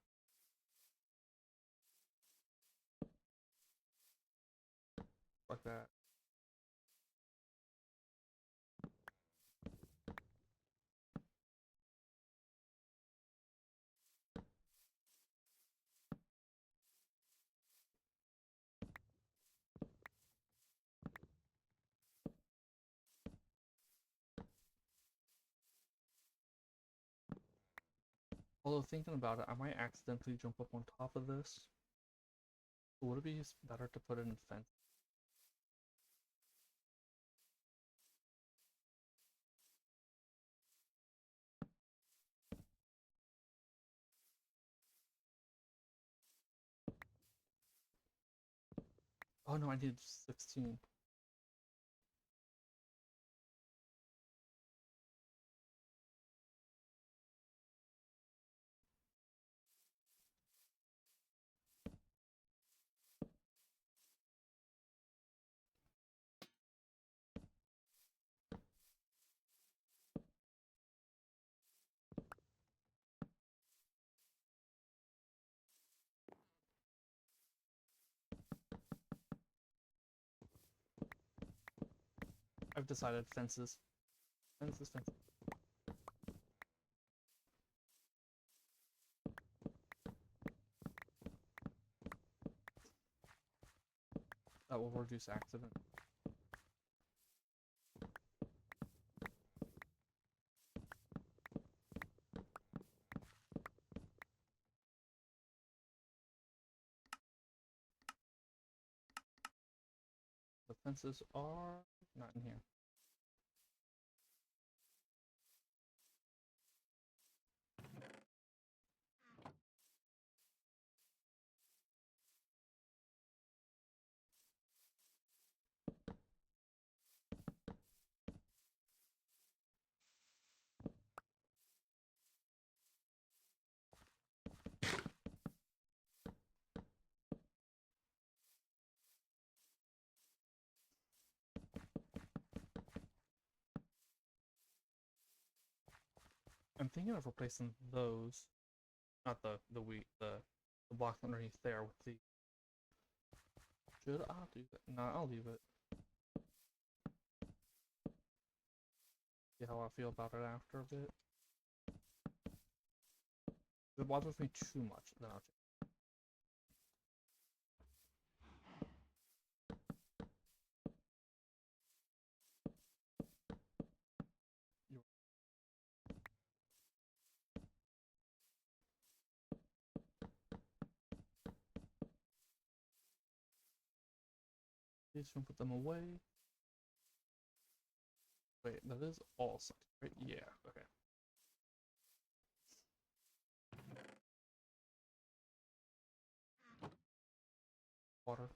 Like that. Although thinking about it, I might accidentally jump up on top of this. But would it be better to put it in fence? Oh no, I need 16. I've decided fences. Fences, fences. That will reduce accident. The fences are not in here. I'm thinking of replacing those, not the block underneath there with the. Should I do that? No, I'll leave it. See how I feel about it after a bit. If it bothers me too much, then I'll change. Please don't put them away. Wait, that is all sight, right? Yeah, okay. Water.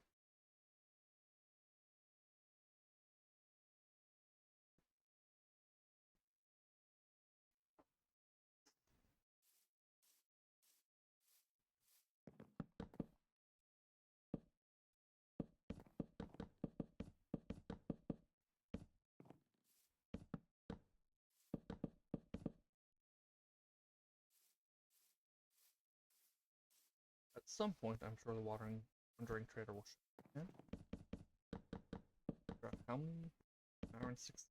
At some point, I'm sure the wandering trader will show up again. How many? Hour and 6.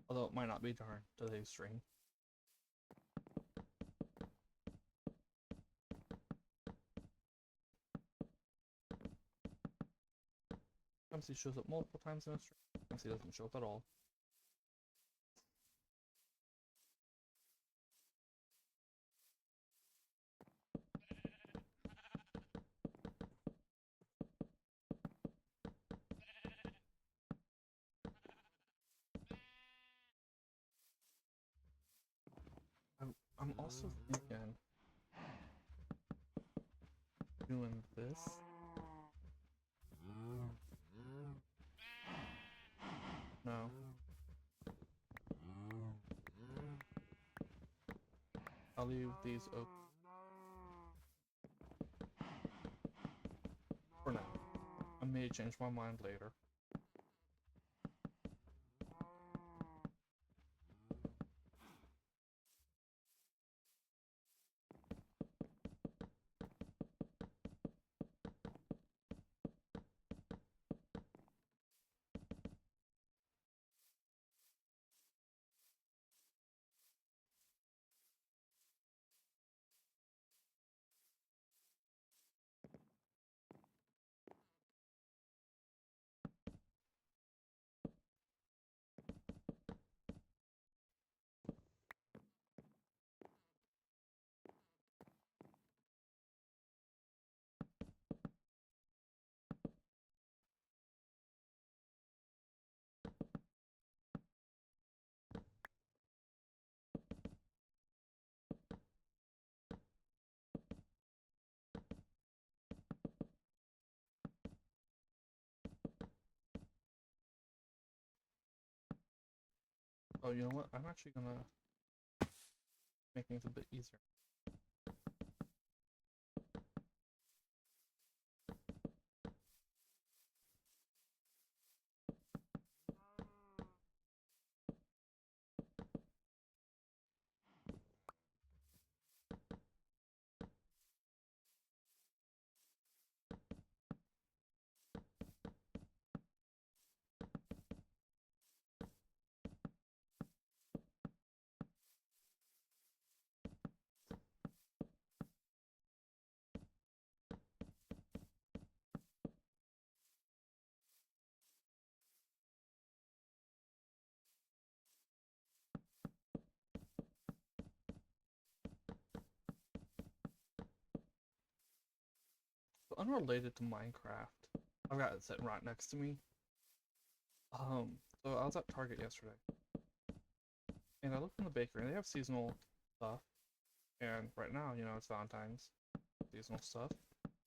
Although it might not be during today's stream. Sometimes he shows up multiple times in a stream. Sometimes he doesn't show up at all. I'm also thinking doing this. No. I'll leave these open for now. I may change my mind later. Oh, you know what? I'm actually gonna make things a bit easier. So unrelated to Minecraft, I've got it sitting right next to me. So I was at Target yesterday, and I looked in the bakery, and they have seasonal stuff. And right now, you know, it's Valentine's, seasonal stuff.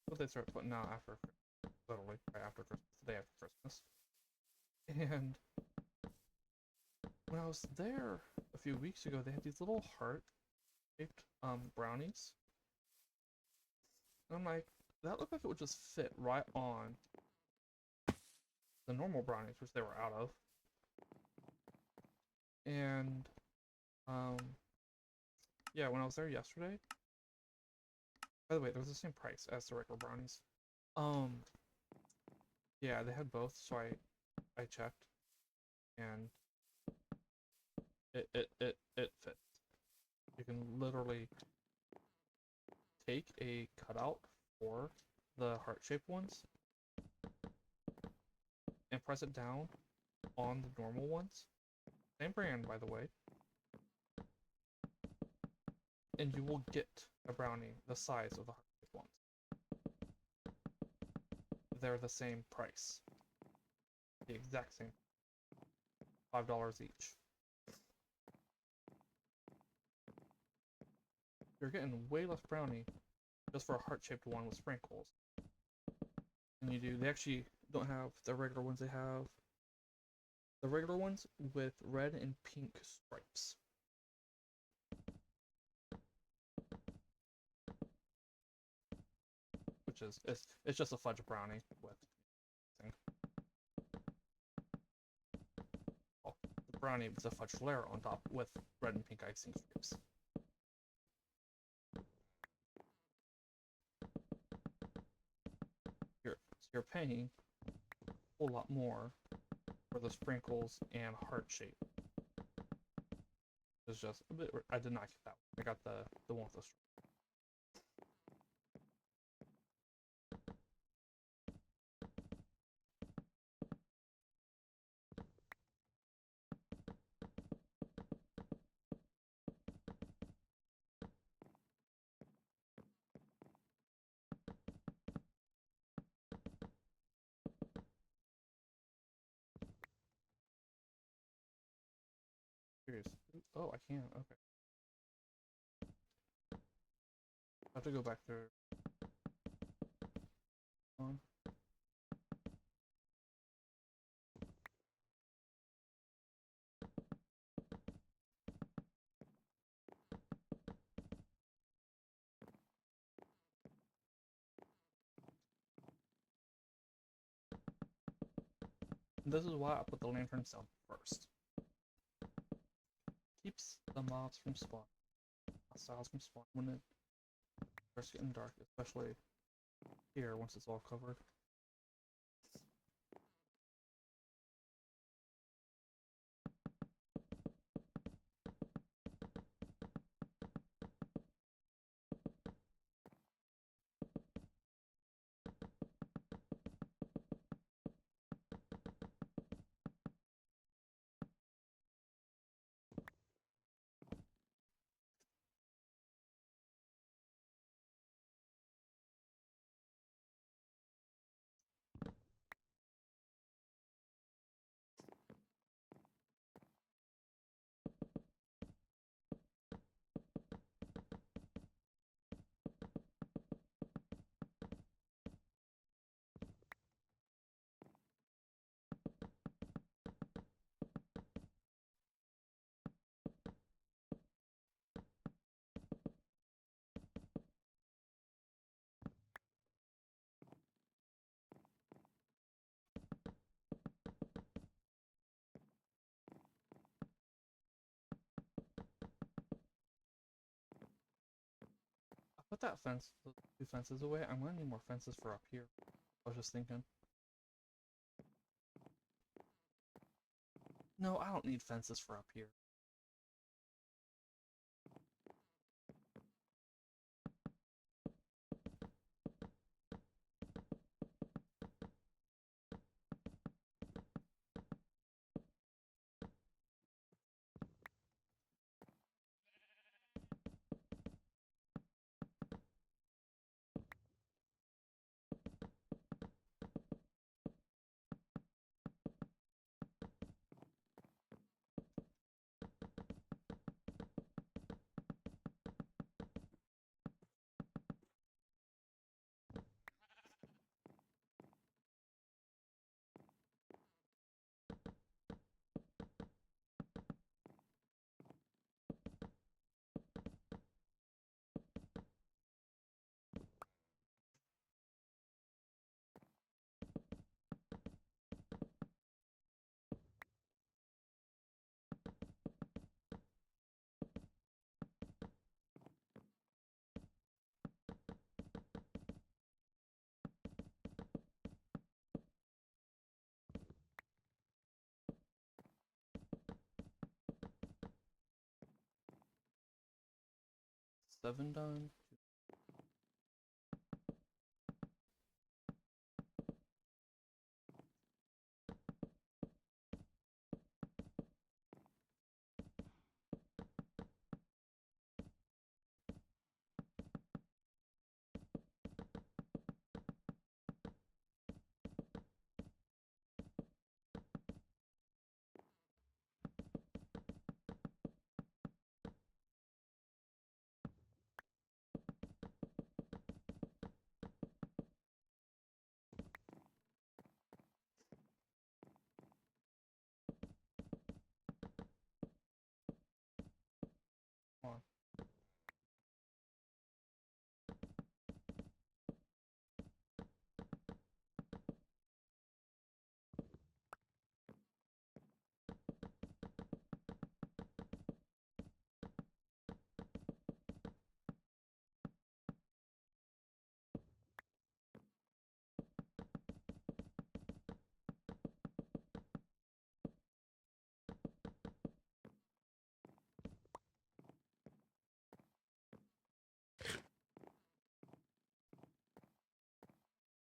But they start putting out after, literally, right after Christmas, the day after Christmas. And when I was there a few weeks ago, they had these little heart-shaped brownies. And I'm like, that looked like it would just fit right on the normal brownies, which they were out of. And yeah, when I was there yesterday, by the way, they were the same price as the regular brownies. Yeah, they had both, so I checked, and it fits. You can literally take a cutout for the heart-shaped ones and press it down on the normal ones. Same brand, by the way. and you will get a brownie the size of the heart-shaped ones. They're the same price. The exact same. $5 each. You're getting way less brownie just for a heart-shaped one with sprinkles. And they actually don't have the regular ones, they have the regular ones with red and pink stripes. Which is, it's just a fudge brownie with thing. Oh, the brownie with a fudge layer on top with red and pink icing stripes. You're paying a whole lot more for the sprinkles and heart shape. It's just a bit. I did not get that one. I got the one with the stripes. Oh, I can. Okay. I have to go back there. This is why I put the lanterns down first. Keeps the mobs from spawning. Hostiles from spawning when it starts getting dark, especially here once it's all covered. Put that fence, those 2 fences away. I'm gonna need more fences for up here. I was just thinking. No, I don't need fences for up here. Seven done.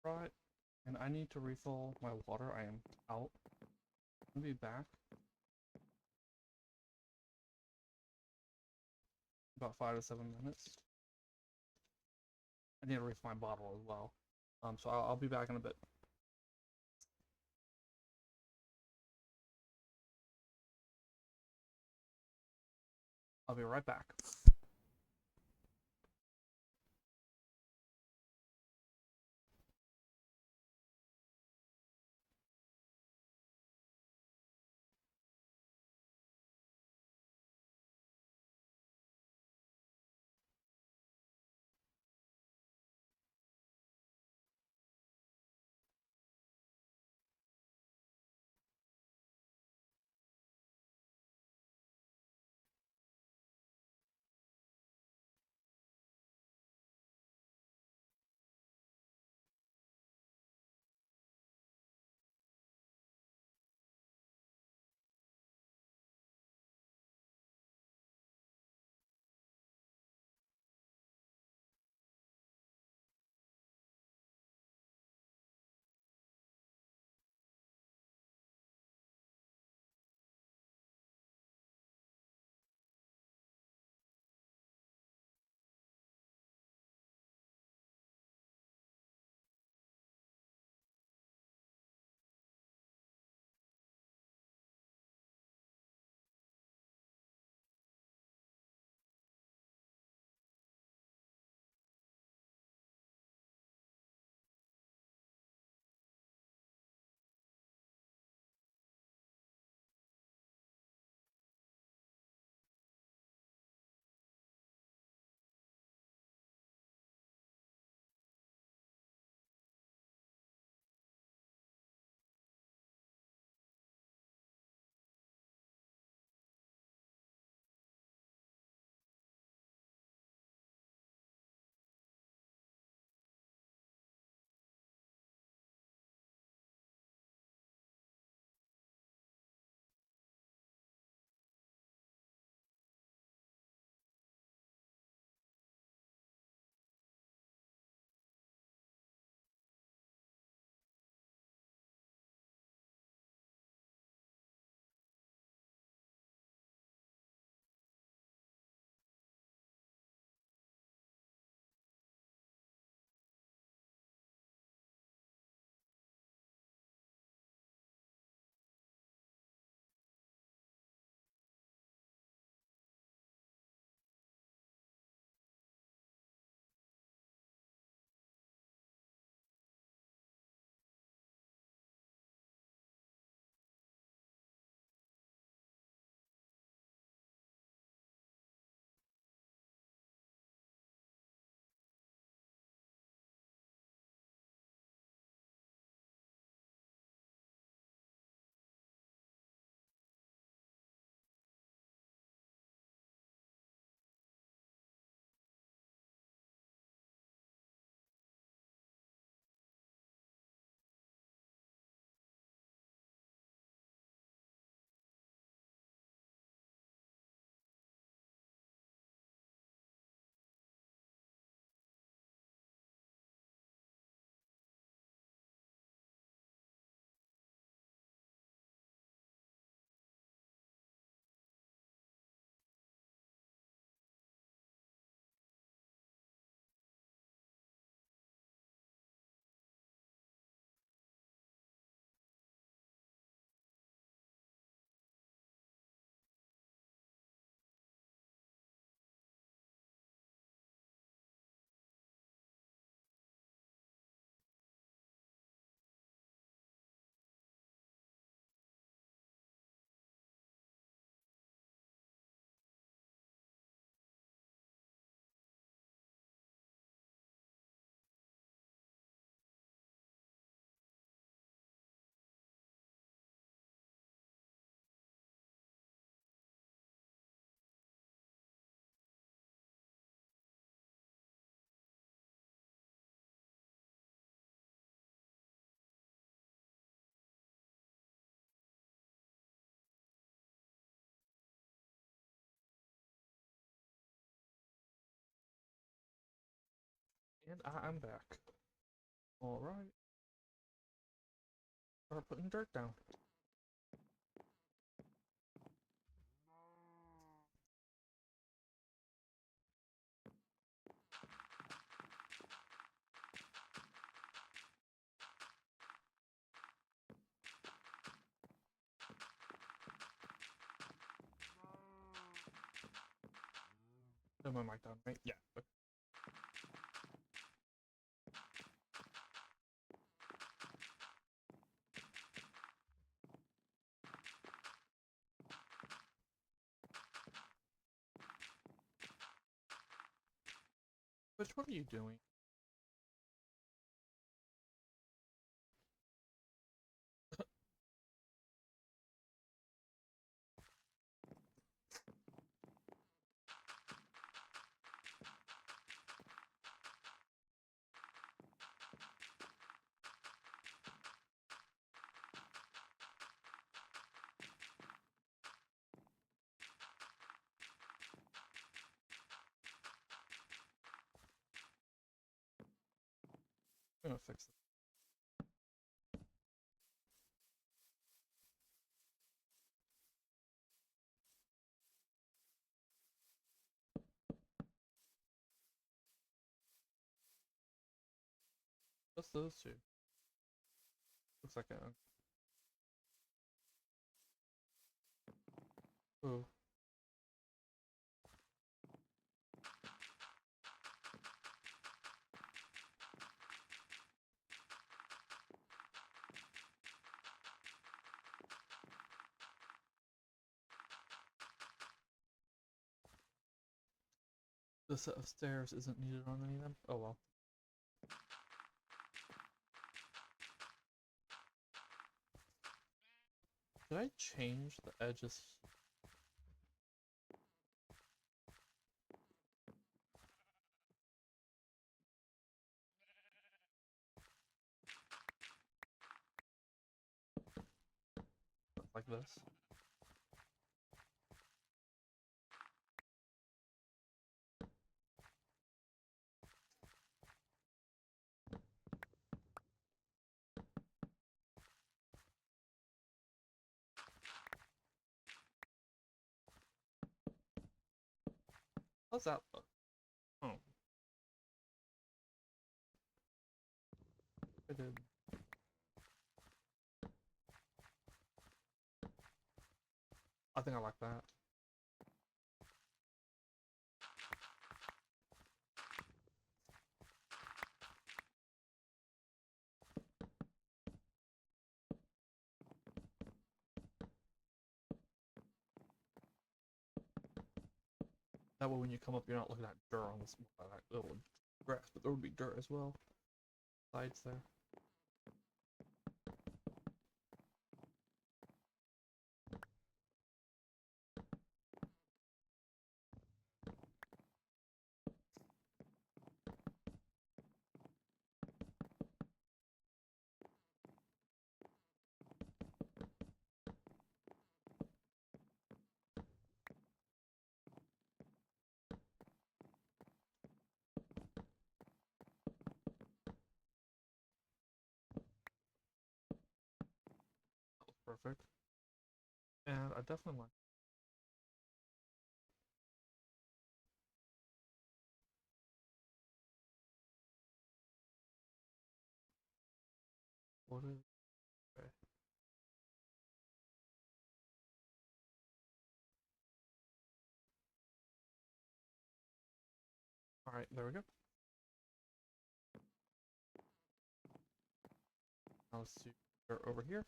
Right. And I need to refill my water. I am out. I'll be back. About 5 to 7 minutes. I need to refill my bottle as well. So I'll be back in a bit. I'll be right back. And I'm back. Alright. Start putting dirt down. Turn my mic down, right? Yeah. Okay. Which, what are you doing? I'm gonna fix it. Just those two. Looks like a. Oh. The set of stairs isn't needed on any of them? Oh well. Did I change the edges? Like this? How's that look? Oh. I did. I think I like that. That way when you come up, you're not looking at dirt on this little grass, but there would be dirt as well. Sides there. That looks perfect. And I definitely like. What is. Okay. Alright, there we go. Now let's see dirt over here.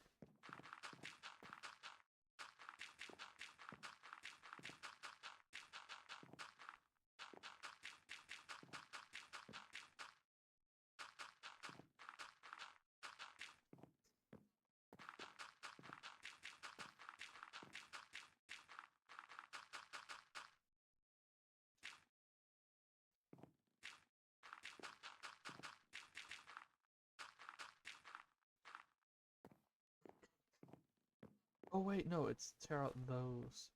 Oh wait, no, it's tear out those.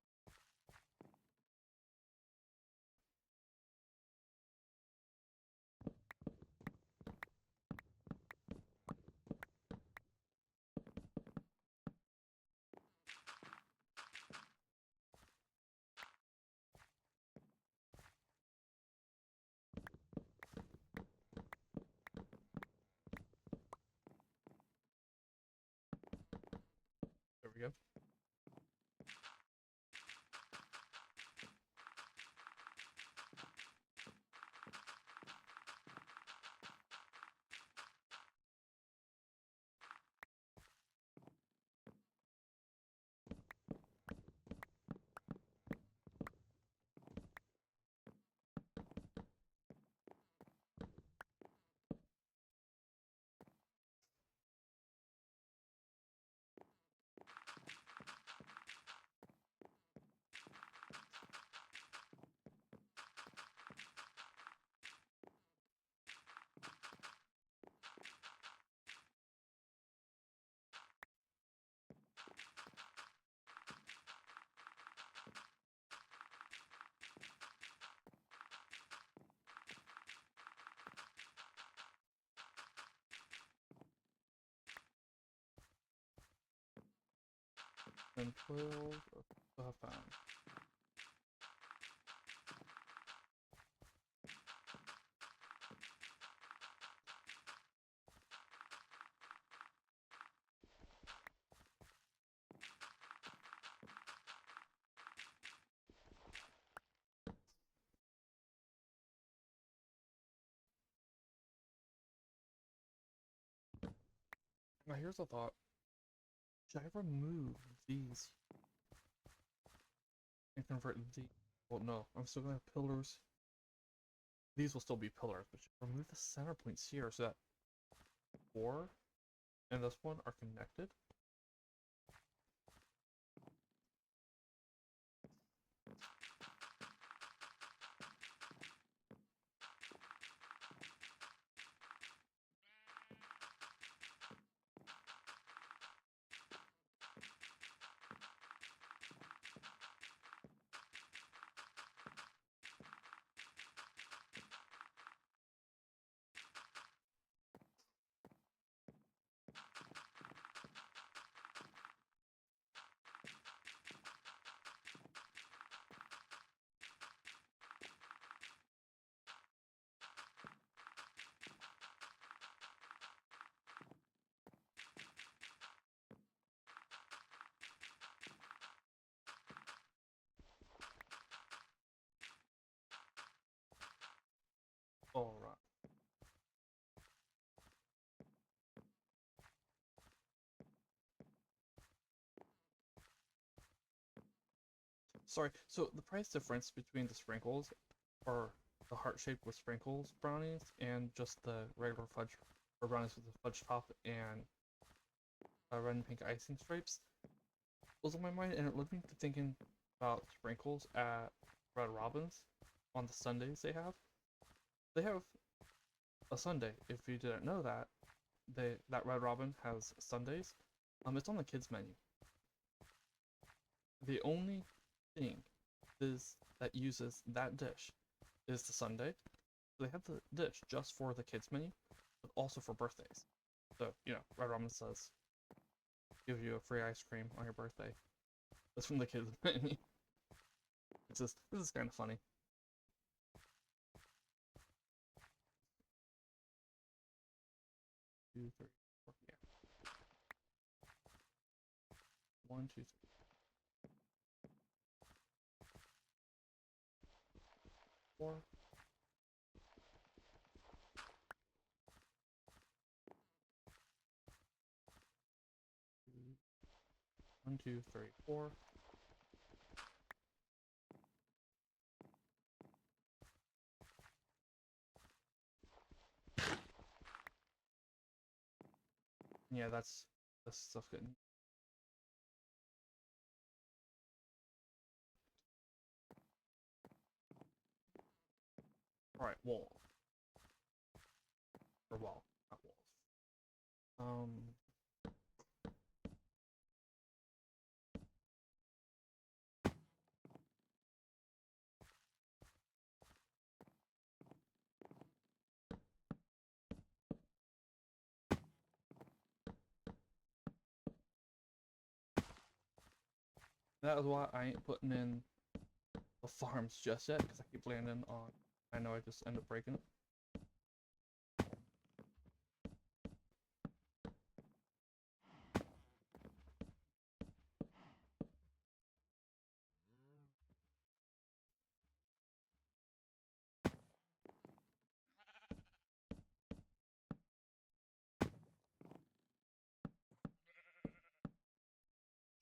10, 12. Still have time. Now here's a thought. Should I remove these and convert the? Well, no, I'm still gonna have pillars. These will still be pillars, but should I remove the center points here so that 4 and this one are connected? Alright. Sorry, so the price difference between the sprinkles, or the heart-shaped with sprinkles brownies, and just the regular fudge, or brownies with the fudge top and red and pink icing stripes, was on my mind, and it led me to thinking about sprinkles at Red Robin's on the Sundays they have. They have a Sunday. If you didn't know that, that Red Robin has Sundays. It's on the kids menu. The only thing that uses that dish is the Sunday. So they have the dish just for the kids menu, but also for birthdays. So, Red Robin says, give you a free ice cream on your birthday. That's from the kids menu. This is kind of funny. Two, three, four, yeah. 1, 2, 3. 4. 1, 2, 3, 4. Yeah, that's stuff getting. Alright, wall. Or wall, not walls. That is why I ain't putting in the farms just yet, because I keep landing on. I know I just end up breaking it.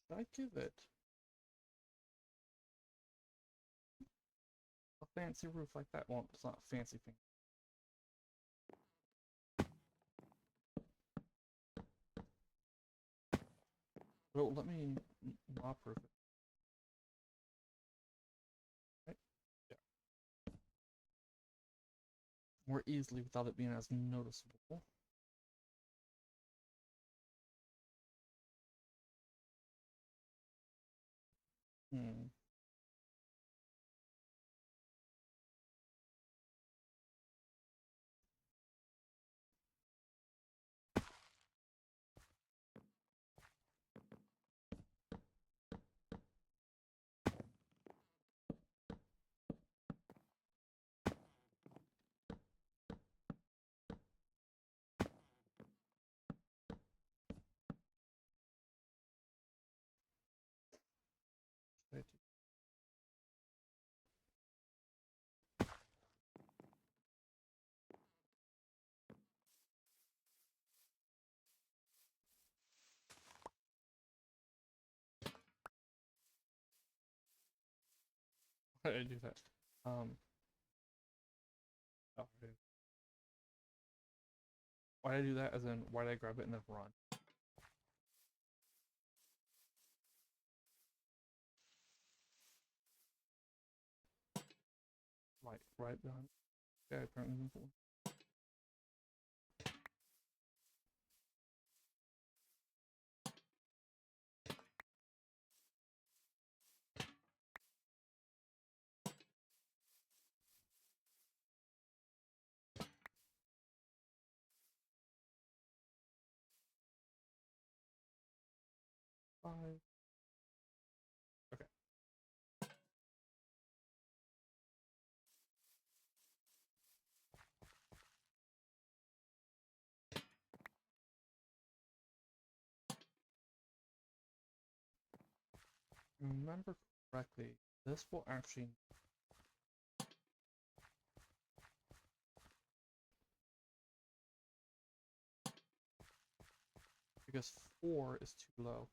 Should I give it a fancy roof like that? Well, it's not a fancy thing. Well, let me mob roof it. Right? Yeah. More easily without it being as noticeable. Hmm. Why did I do that? Oh, why did I do that? As in, why did I grab it and then run? Right behind. Yeah, apparently moved forward. Five. Okay. Remember correctly, this will actually, because 4 is too low.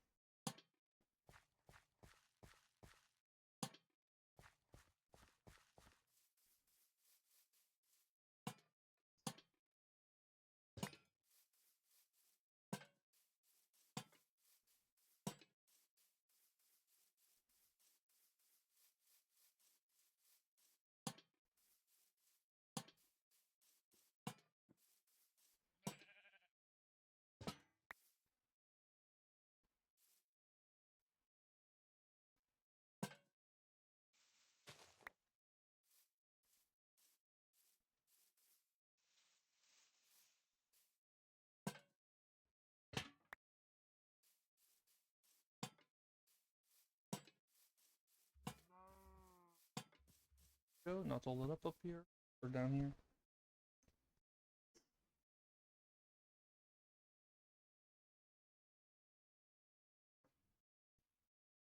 Go, not all lit up here, or down here.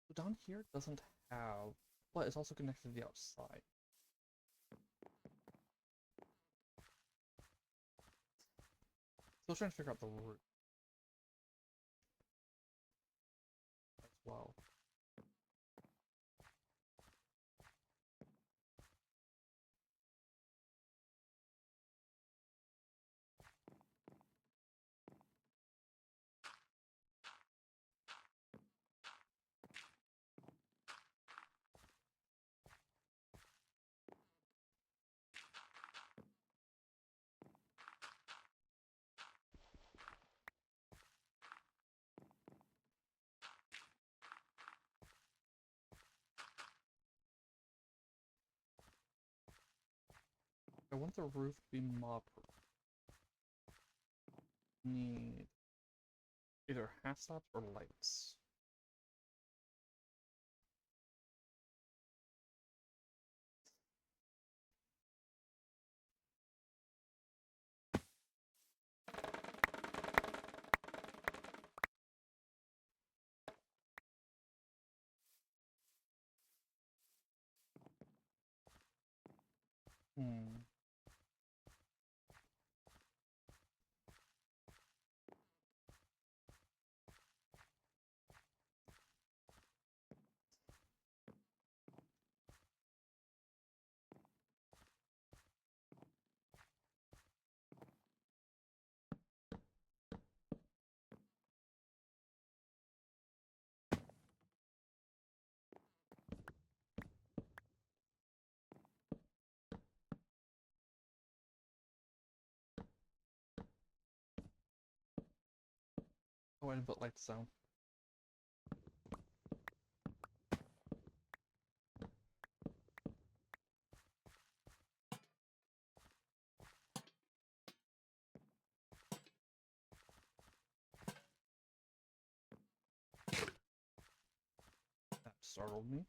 So down here doesn't have, but it's also connected to the outside. Still trying to figure out the route as well. I want the roof to be mob-proof. Need either half slabs or lights. Hmm. Oh, I didn't put lights down. That startled me.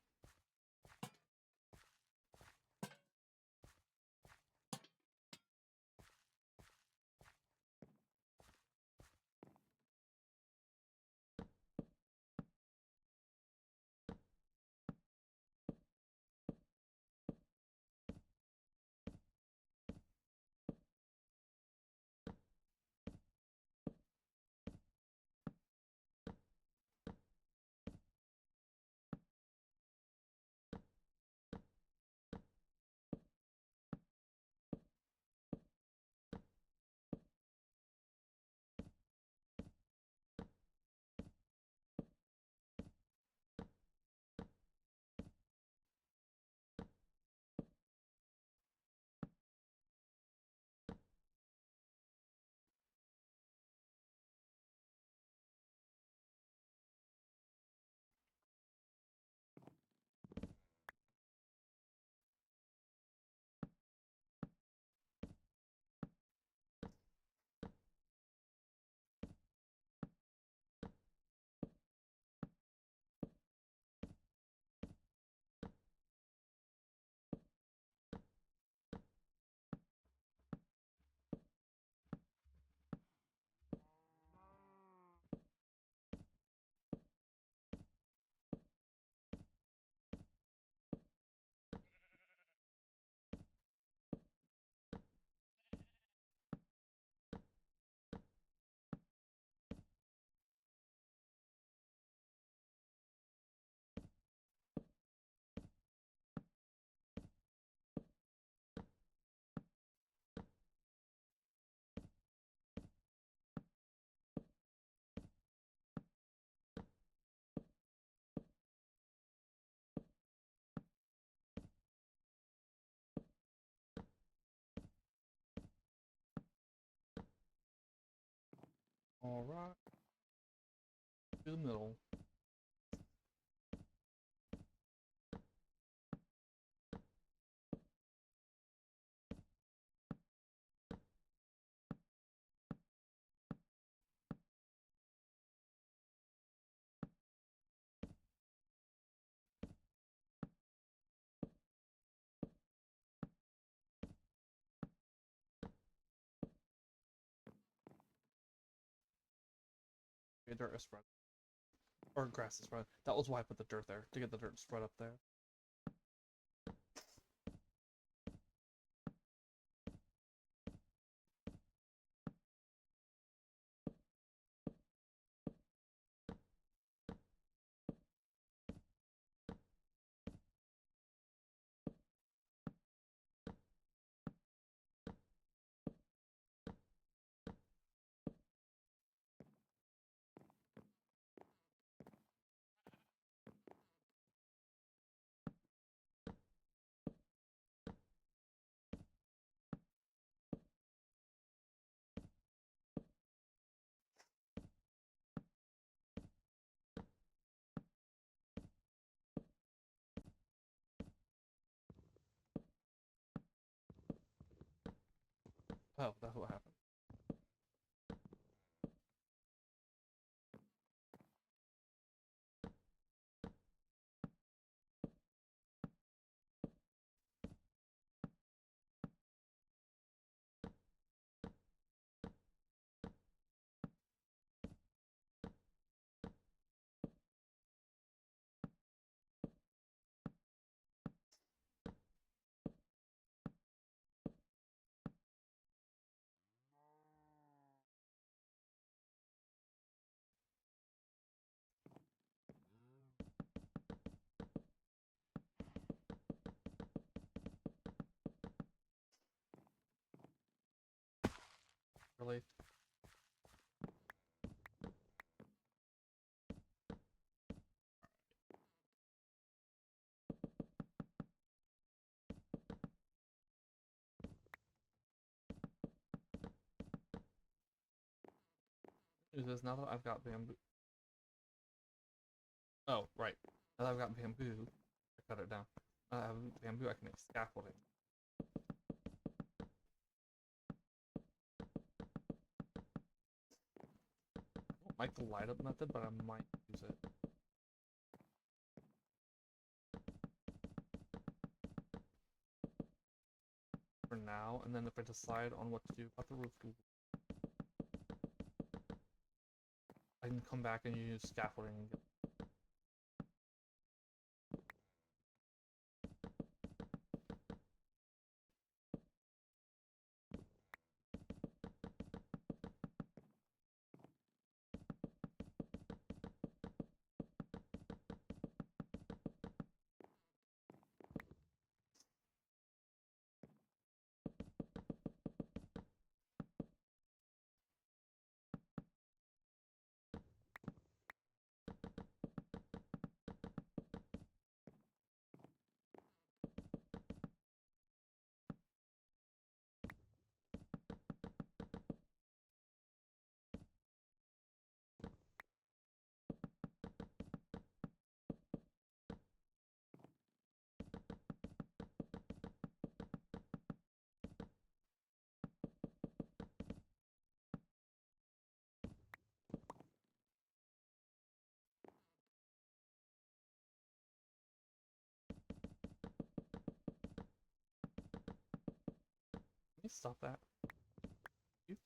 Alright. To the middle. Okay, dirt is spread. Or grass is spread. That was why I put the dirt there, to get the dirt spread up there. Oh, that's what happened. Really? Is this now that I've got bamboo? Oh, right. Now that I've got bamboo, I cut it down. Now that I have bamboo, I can make scaffolding. I don't like the light up method, but I might use it. For now, and then if I decide on what to do about the roof, I can come back and use scaffolding and get. Let me stop that. You.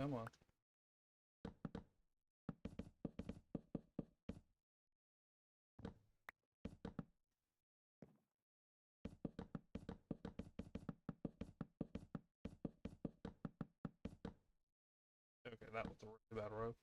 Come on. Okay, that was a really bad row.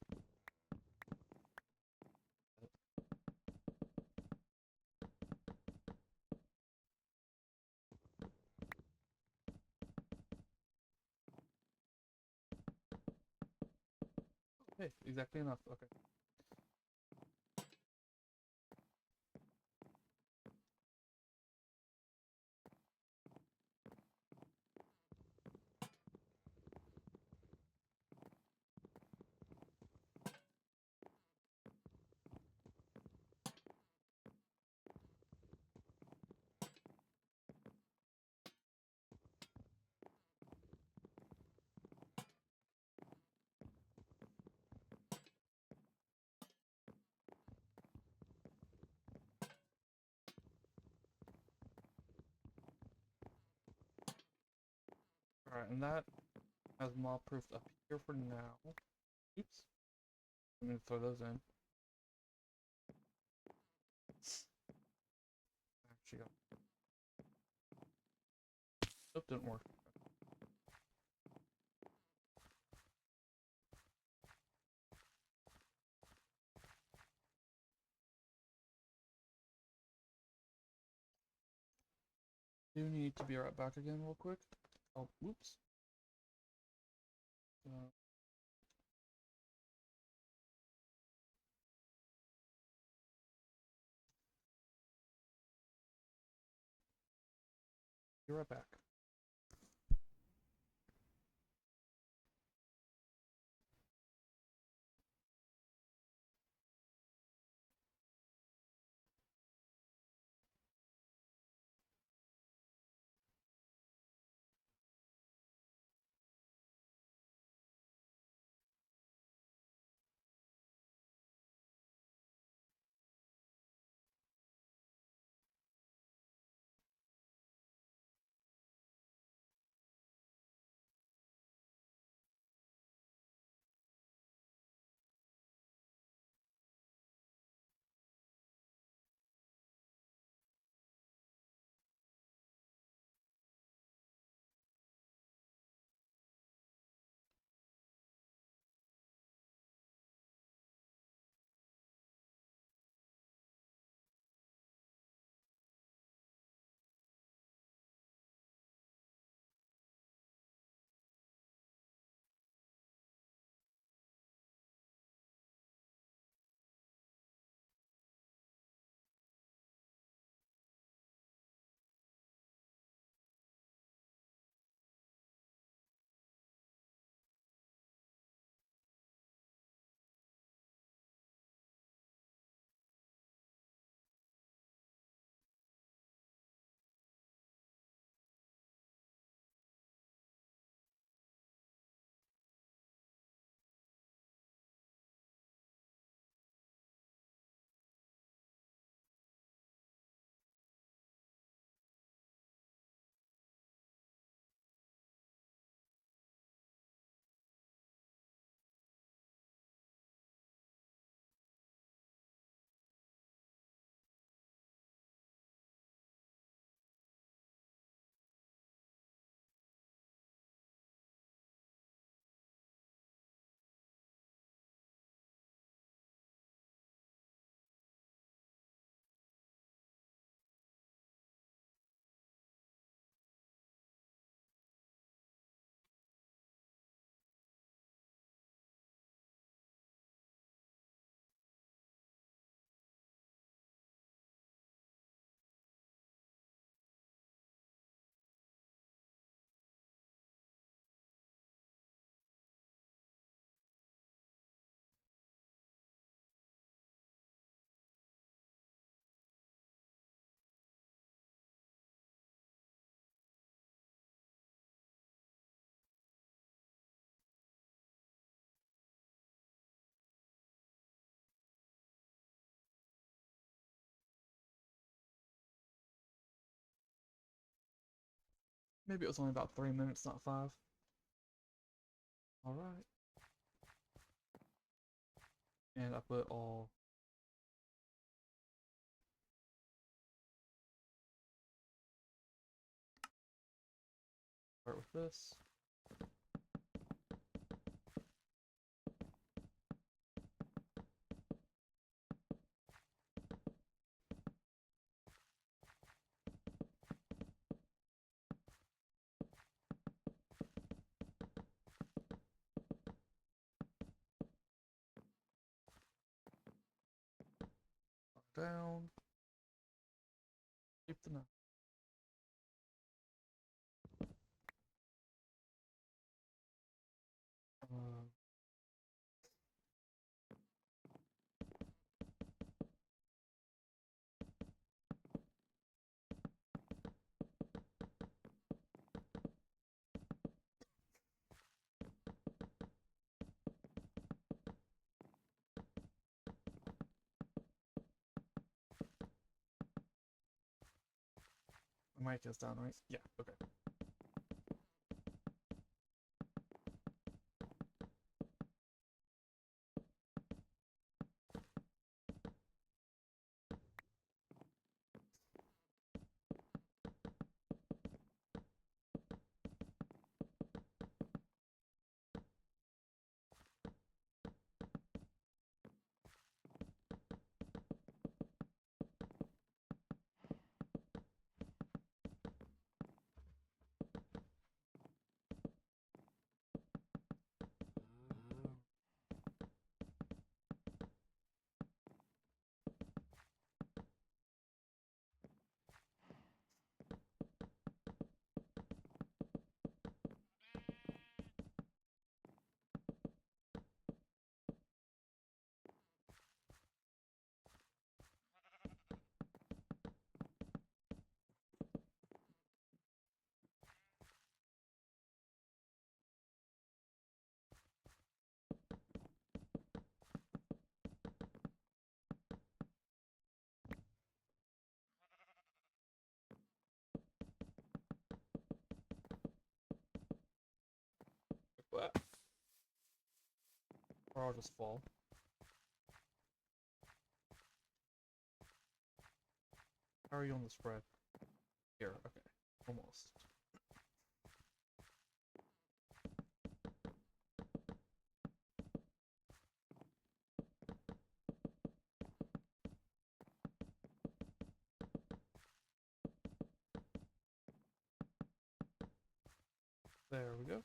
Hey, exactly enough. Okay. Alright, and that has mob proofs up here for now. Oops. I'm gonna throw those in. Actually, nope, didn't work. Do need to be right back again real quick. Oh, whoops. Be right back. Maybe it was only about 3 minutes, not 5. Alright. And I put all. Start with this. Down. Keep the knife. My mic is down, right? Yeah, okay. Like that. Or I'll just fall. How are you on the spread? Here, okay. Almost. There we go.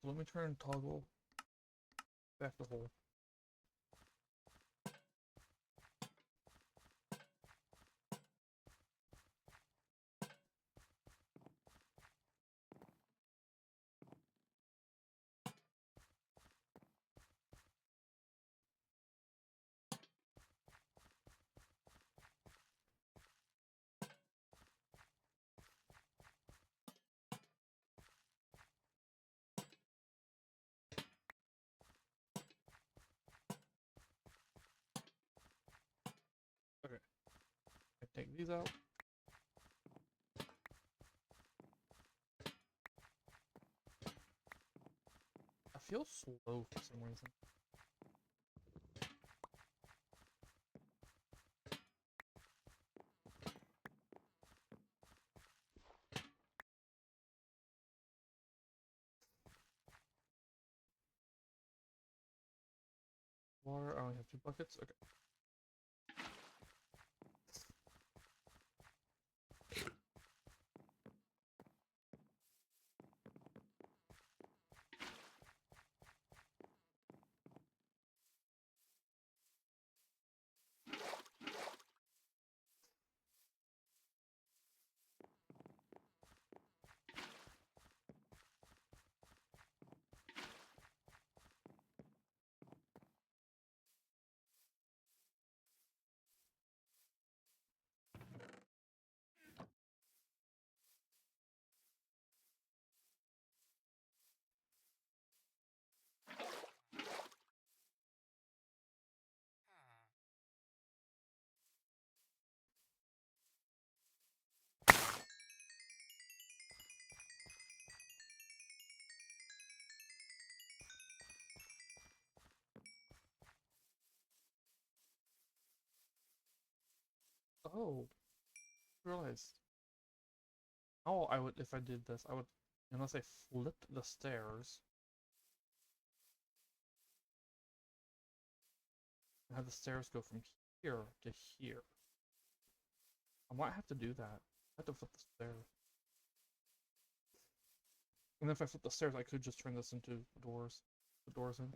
Let me try and toggle back the hole. Okay. I take these out. I feel slow for some reason. Water, I only have 2 buckets. Okay. Oh, I realized. Oh, I would, if I did this, I would, unless I flipped the stairs, and have the stairs go from here to here. I might have to do that. I have to flip the stairs. And if I flip the stairs, I could just turn this into doors. The doors in.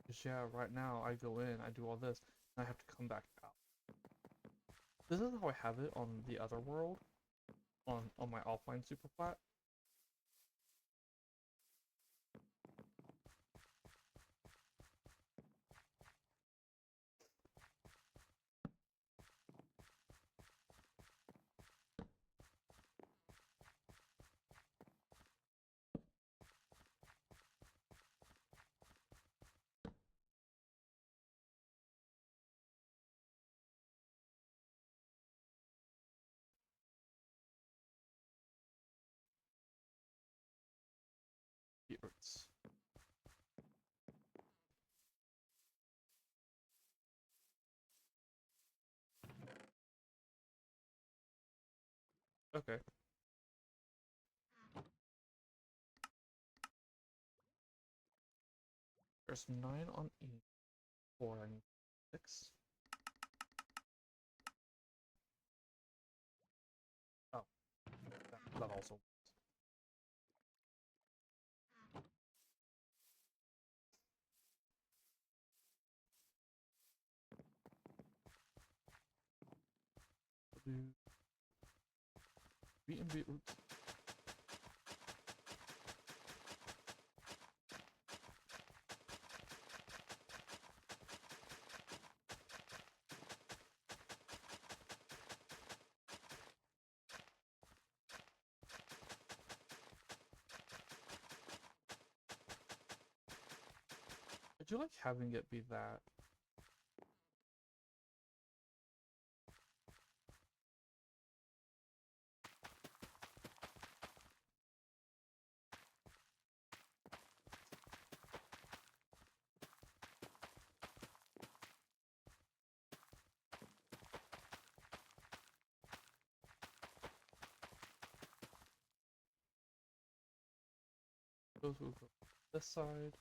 Because yeah, right now I go in, I do all this, and I have to come back out. This is how I have it on the other world, on my offline super flat. It's okay. There's 9 on each. 4 and 6. Oh, that also. Beat and beetroots. I do like having it be that. Those will go this side.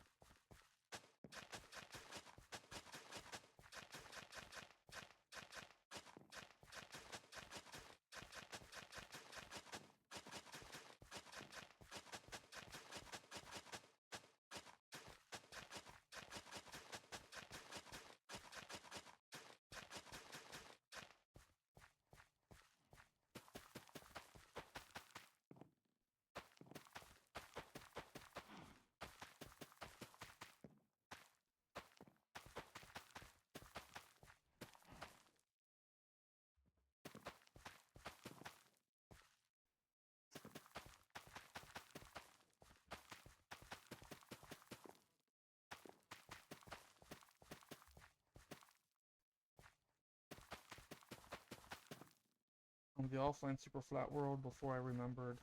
On the offline super flat world, before I remembered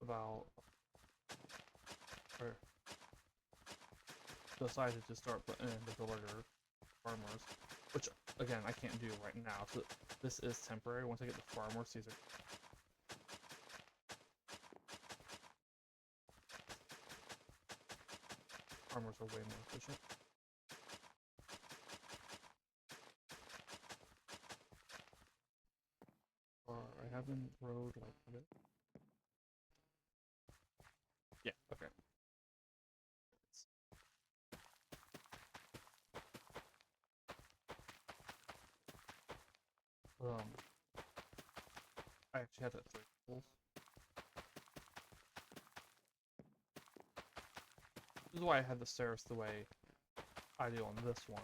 about or decided to start putting in the villager farmers, which again I can't do right now. So this is temporary. Once I get the farmers, these are farmers are way more efficient. Or I haven't rode like a bit. Yeah. Okay. Um, I actually had that 3 levels. This is why I had the stairs the way I do on this one,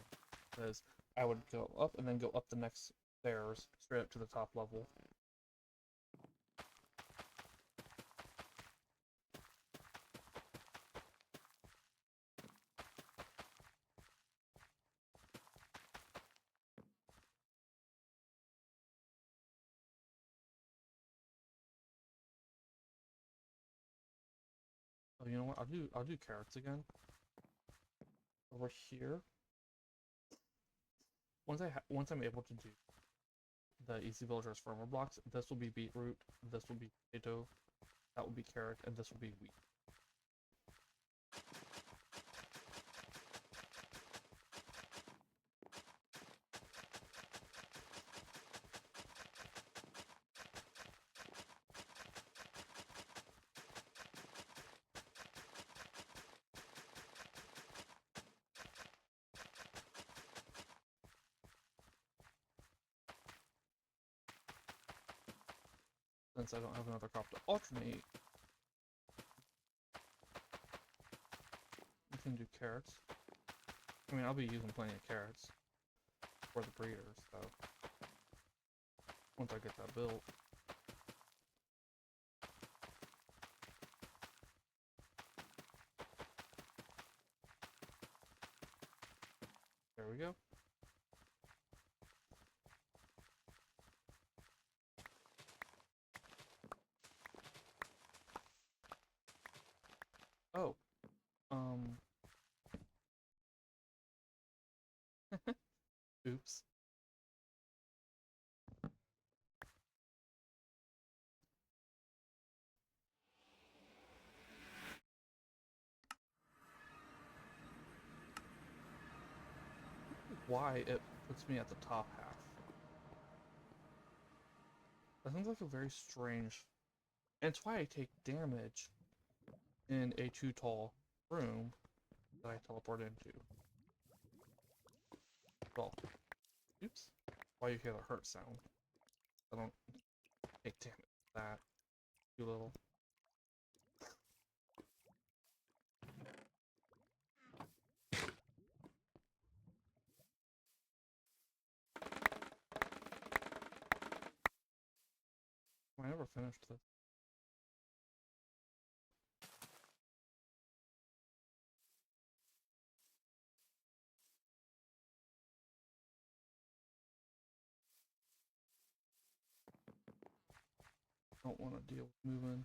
because I would go up and then go up the next stairs straight up to the top level. Oh, you know what? I'll do carrots again. Over here. once I'm able to do the Easy Villagers farmer blocks, this will be beetroot, this will be potato, that will be carrot, and this will be wheat. Since I don't have another crop to alternate, we can do carrots. I mean, I'll be using plenty of carrots for the breeders, so once I get that built. There we go. Oh, oops. Why it puts me at the top half. That sounds like a very strange, and it's why I take damage in a too tall room that I teleport into. Well, oops. Why you hear the hurt sound? I don't take damage with that. Too little. I never finished this. Don't want to deal with moving.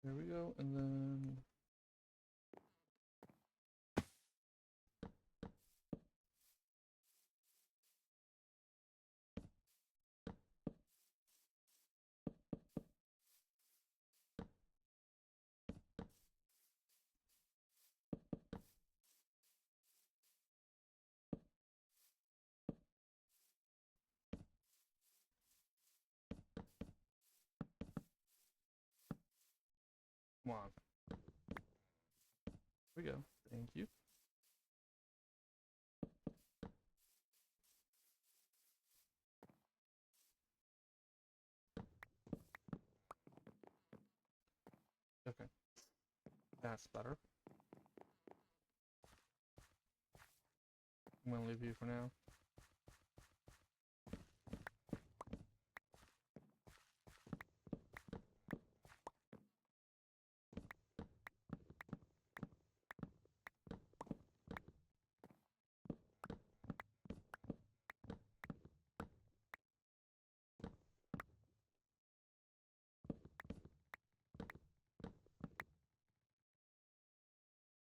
There we go, and then come on. There we go. Thank you. Okay. That's better. I'm gonna leave you for now.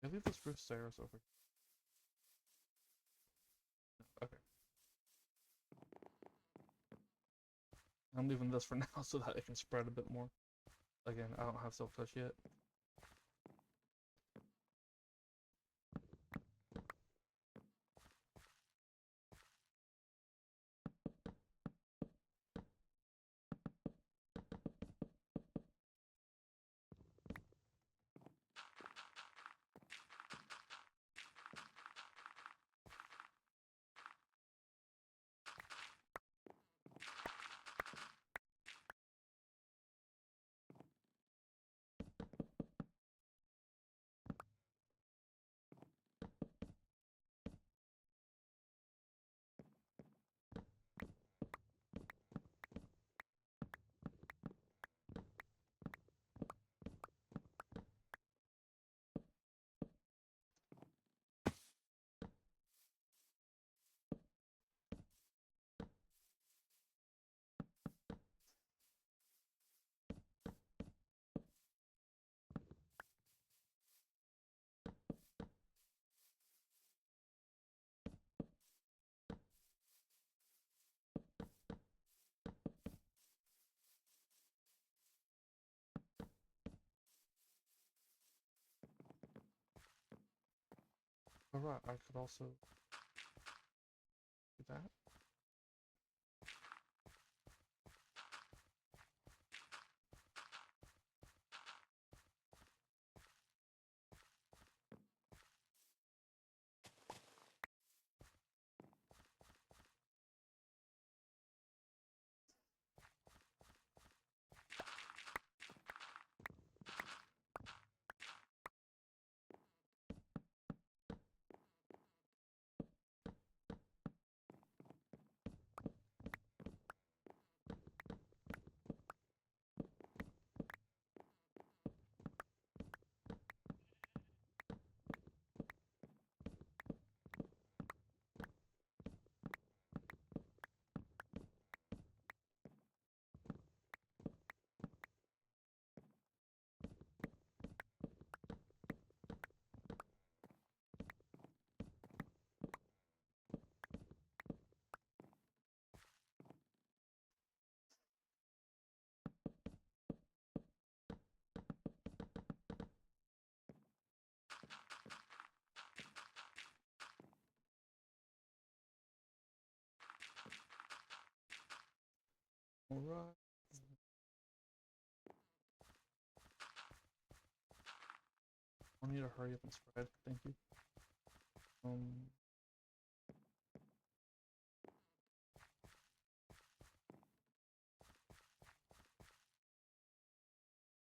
I leave the spruce stairs over here. Okay. I'm leaving this for now so that it can spread a bit more. Again, I don't have silk touch yet. Alright, I could also do that. Alright. I need to hurry up and spread. Thank you.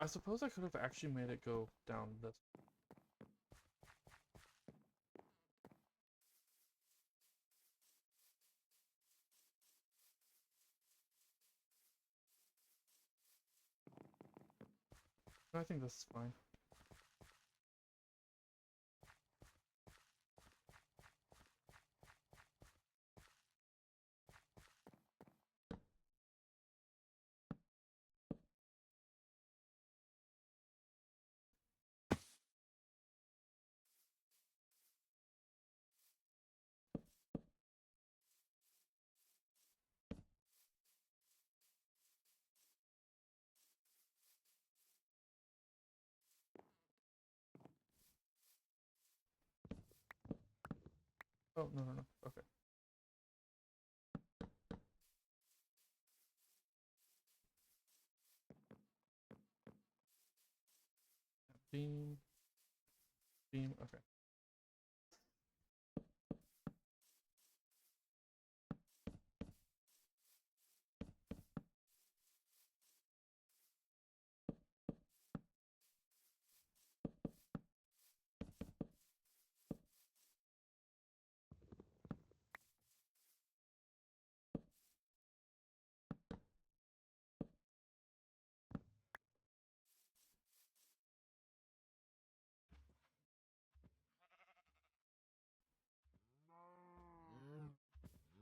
I suppose I could have actually made it go down this. I think this is fine. Oh, no, no, no. Okay. Beam. Beam. Okay.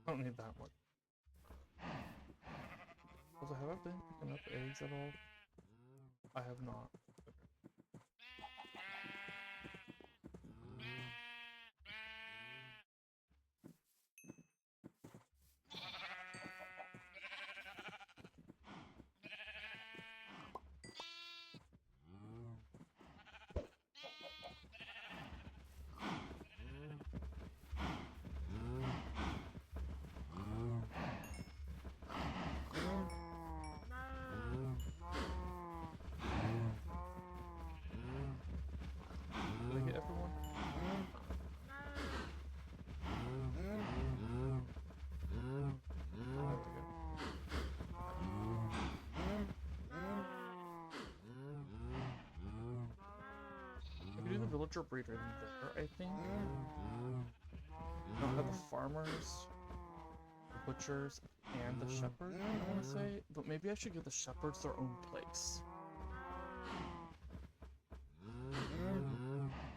I don't need that much. Also, have I been picking up eggs at all? I have not. Did I get everyone? Oh, there we go. I could do the villager breeder in there, I think. I don't have the farmers, the butchers, and the shepherd, I want to say. But maybe I should give the shepherds their own place.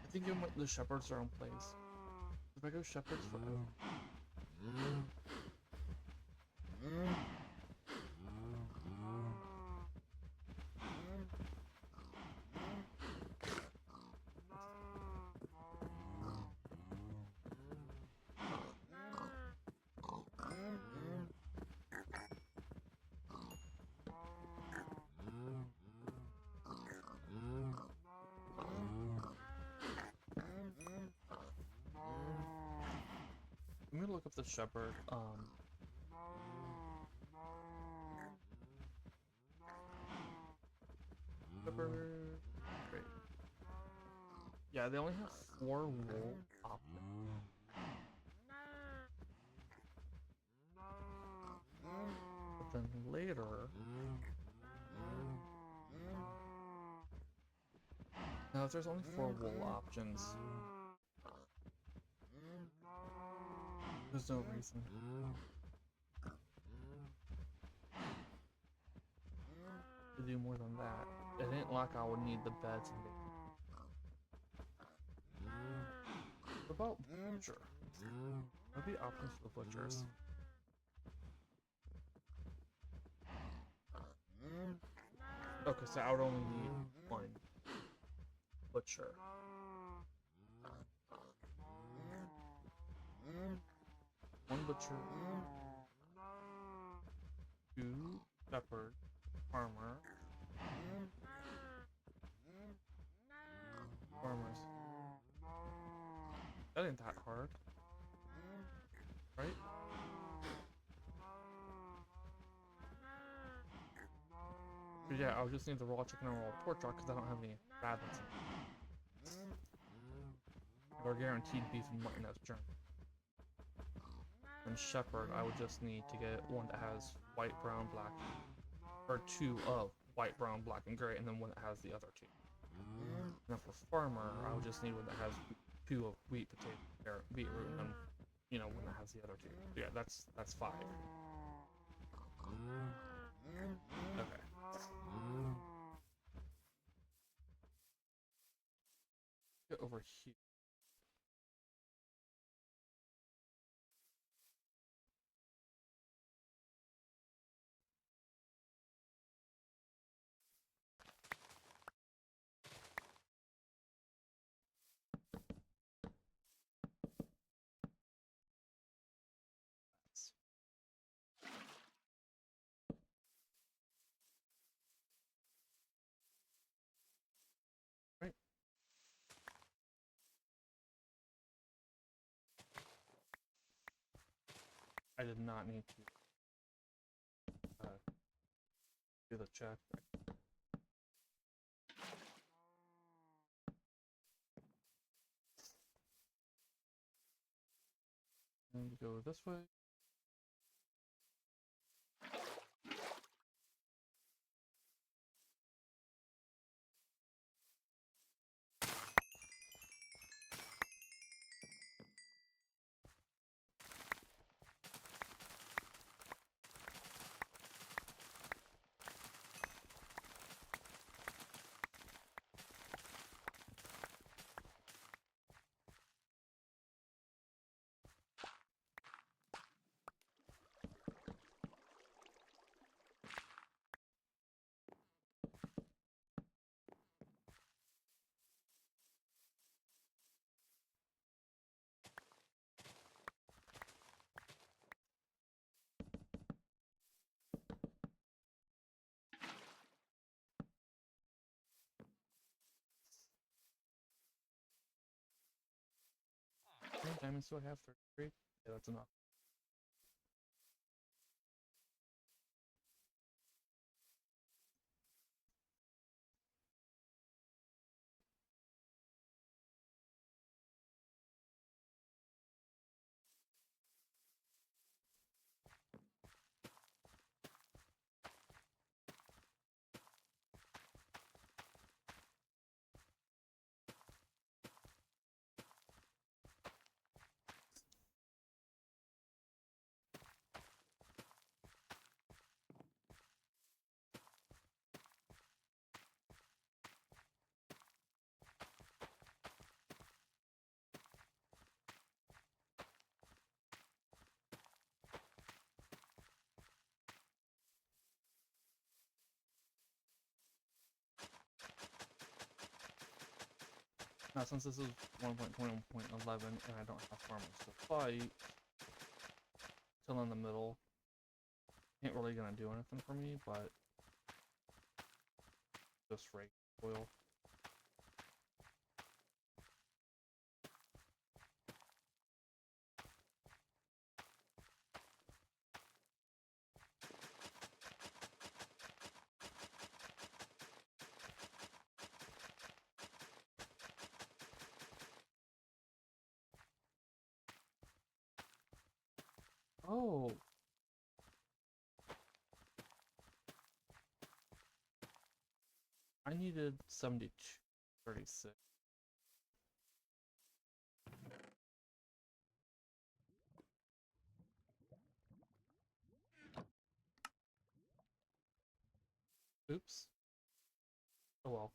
I think give the shepherds their own place. If I go shepherds for... Let me look up the shepherd. Shepherd. Great. Yeah, they only have 4 wool options. But then later. Now, if there's only 4 wool options, there's no reason to do more than that. It ain't like I would need the beds and what about butcher? What would be options for the butchers? Okay, so I would only need 1 butcher. 1 butcher, 2 shepherd, farmer, farmers. That ain't that hard, right? But yeah, I'll just need the raw chicken and raw pork chop because I don't have any bad ones. Or guaranteed beef and mutton as germ. And shepherd, I would just need to get 1 that has white, brown, black, or 2 of white, brown, black, and gray, and then 1 that has the other 2. Now for farmer, I would just need 1 that has 2 of wheat, potato, carrot, beetroot, and then, you know, 1 that has the other 2. So yeah, that's 5. Okay. Get over here. Right. I did not need to do the check. And go this way. diamonds do I have? 33? Yeah, that's enough. Now, since this is 1.21.11 and I don't have farmers to fight till in the middle, ain't really gonna do anything for me, but just rake oil. Oh, I needed 72.36. Oops. Oh well.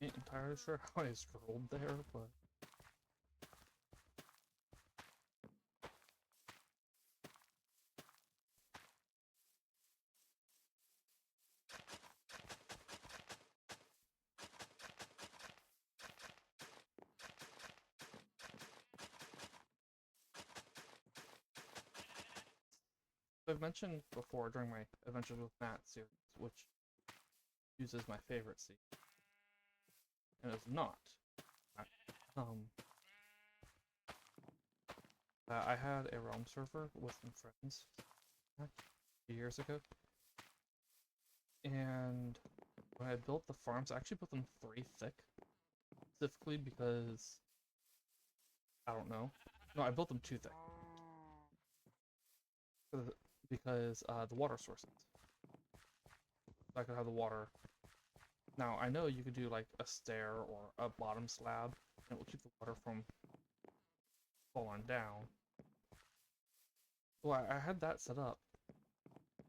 Ain't entirely sure how I scrolled there, but I've mentioned before during my Adventures with Matt series, which uses my favorite seed, and it's not. Um, I had a realm server with some friends a few years ago, and when I built the farms, I actually put them 3 thick, specifically because I don't know. No, I built them 2 thick because the water sources. I could have the water. Now I know you could do like a stair or a bottom slab, and it will keep the water from falling down. Well, I had that set up.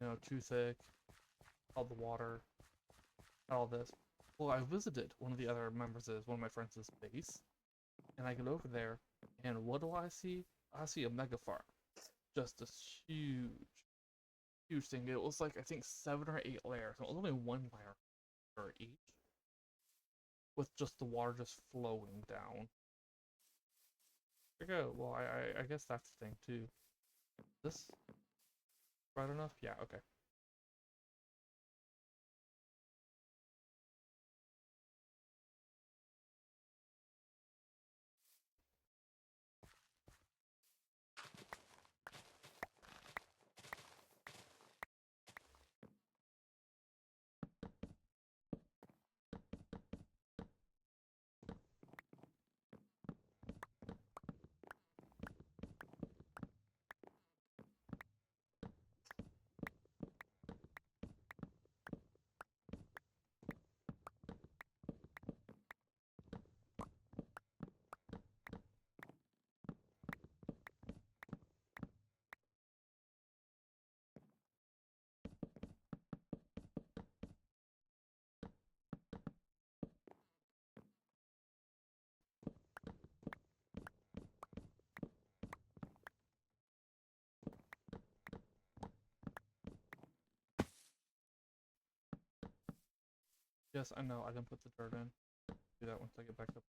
You know, 2 thick, all the water, all this. Well, I visited one of the other members of one of my friends' base, and I get over there, and what do I see? I see a mega farm. Just this huge thing. It was like, I think 7 or 8 layers. It was only 1 layer for each, with just the water just flowing down. There you go. Well, I guess that's the thing too. This right enough? Yeah, okay. Yes, I know. I didn't put the dirt in. Do that once I get back up.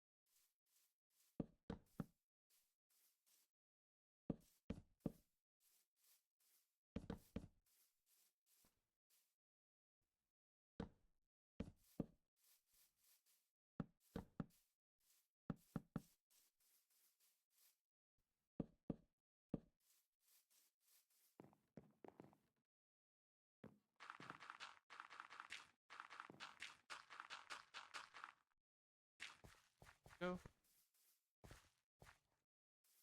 Go.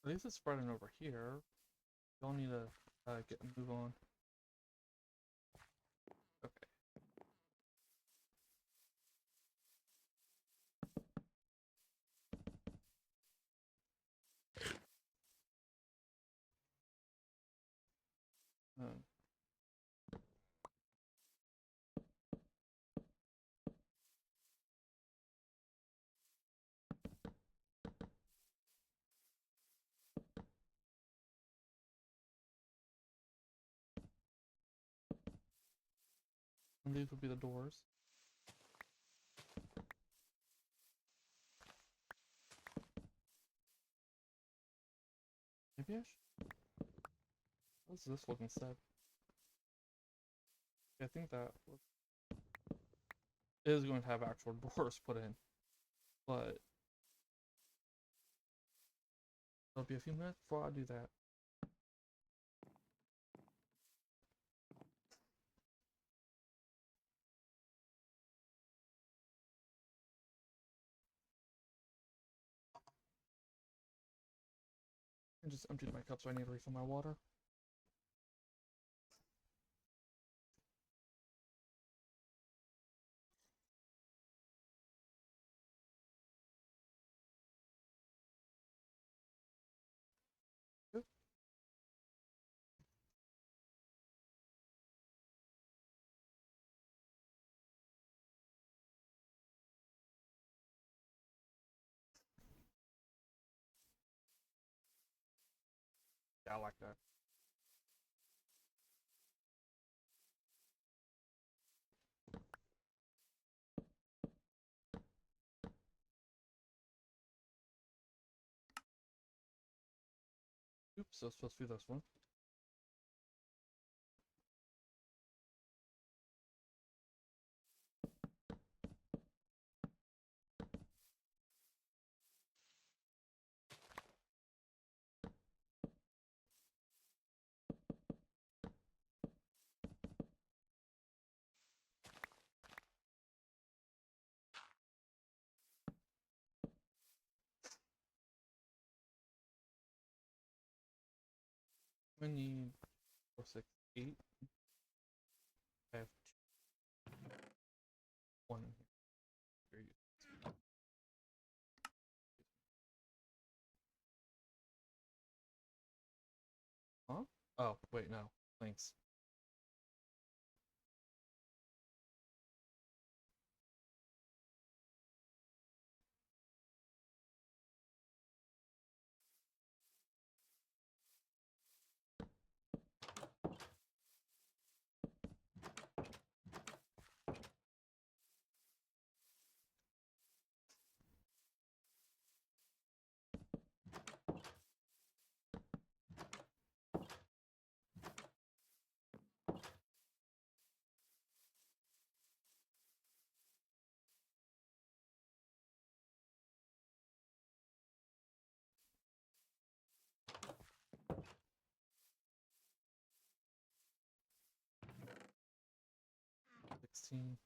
At least it's spreading over here. Y'all need to get a move on. Okay. Um, and these would be the doors. Maybe I should. What does this look instead? Yeah, I think that is going to have actual doors put in, but it'll be a few minutes before I do that. I just emptied my cup, so I need to refill my water. Yep. Yeah, I like that. Oops, so it's supposed to be this one. We need 4, 6, 8. I have 1 in here. Huh? Oh, wait, no. Thanks. $16.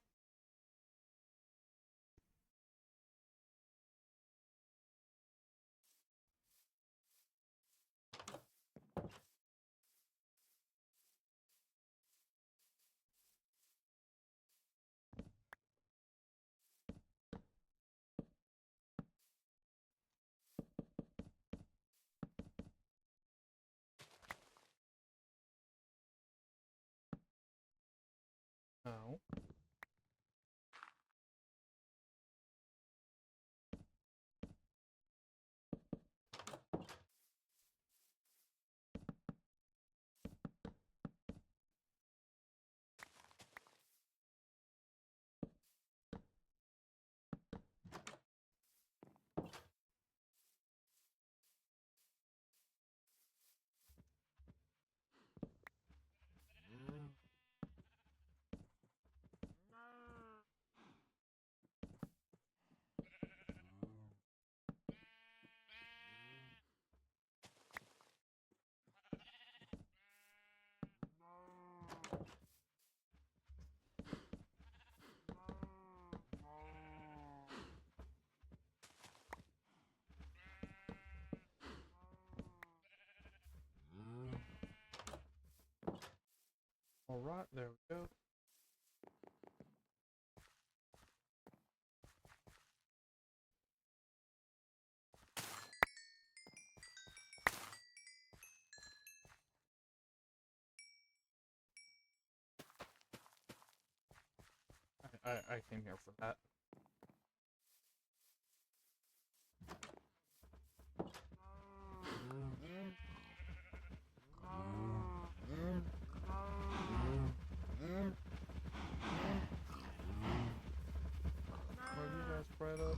No. Alright, there we go. I came here for that. Are you guys spread up?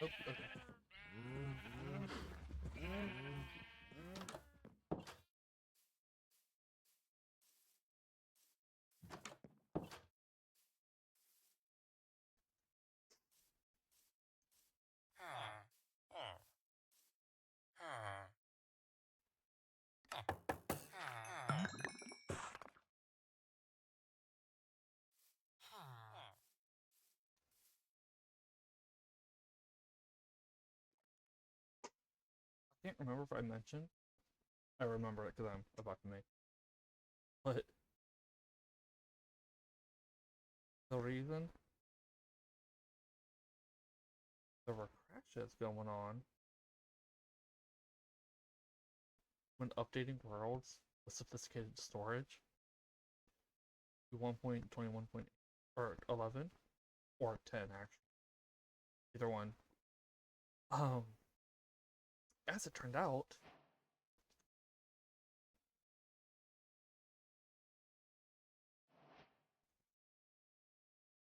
Oh, okay. I can't remember if I mentioned. I remember it because I'm about to make. But the reason there were crashes going on when updating worlds with sophisticated storage to 1.21. Or 11 or 10 actually. Either one. Um as it turned out,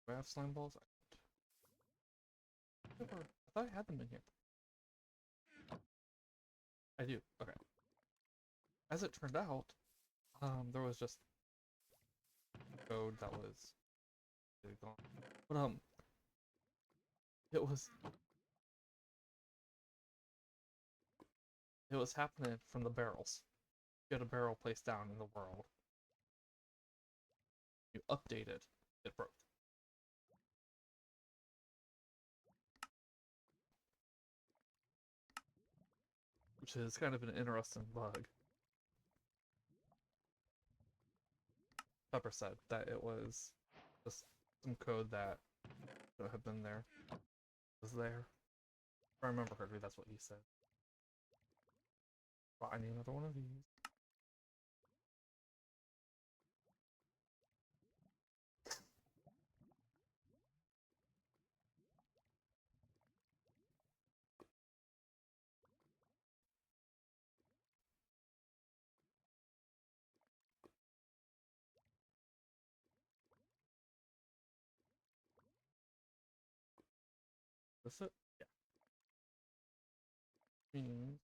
do I have slime balls? I thought I had them in here. I do. Okay. As it turned out, there was just code that was gone. But it was happening from the barrels. You had a barrel placed down in the world. You updated, it broke. Which is kind of an interesting bug. Pepper said that it was just some code that should have been there. Was there. If I remember correctly, that's what he said. But I need another one of these. This it? Yeah. Means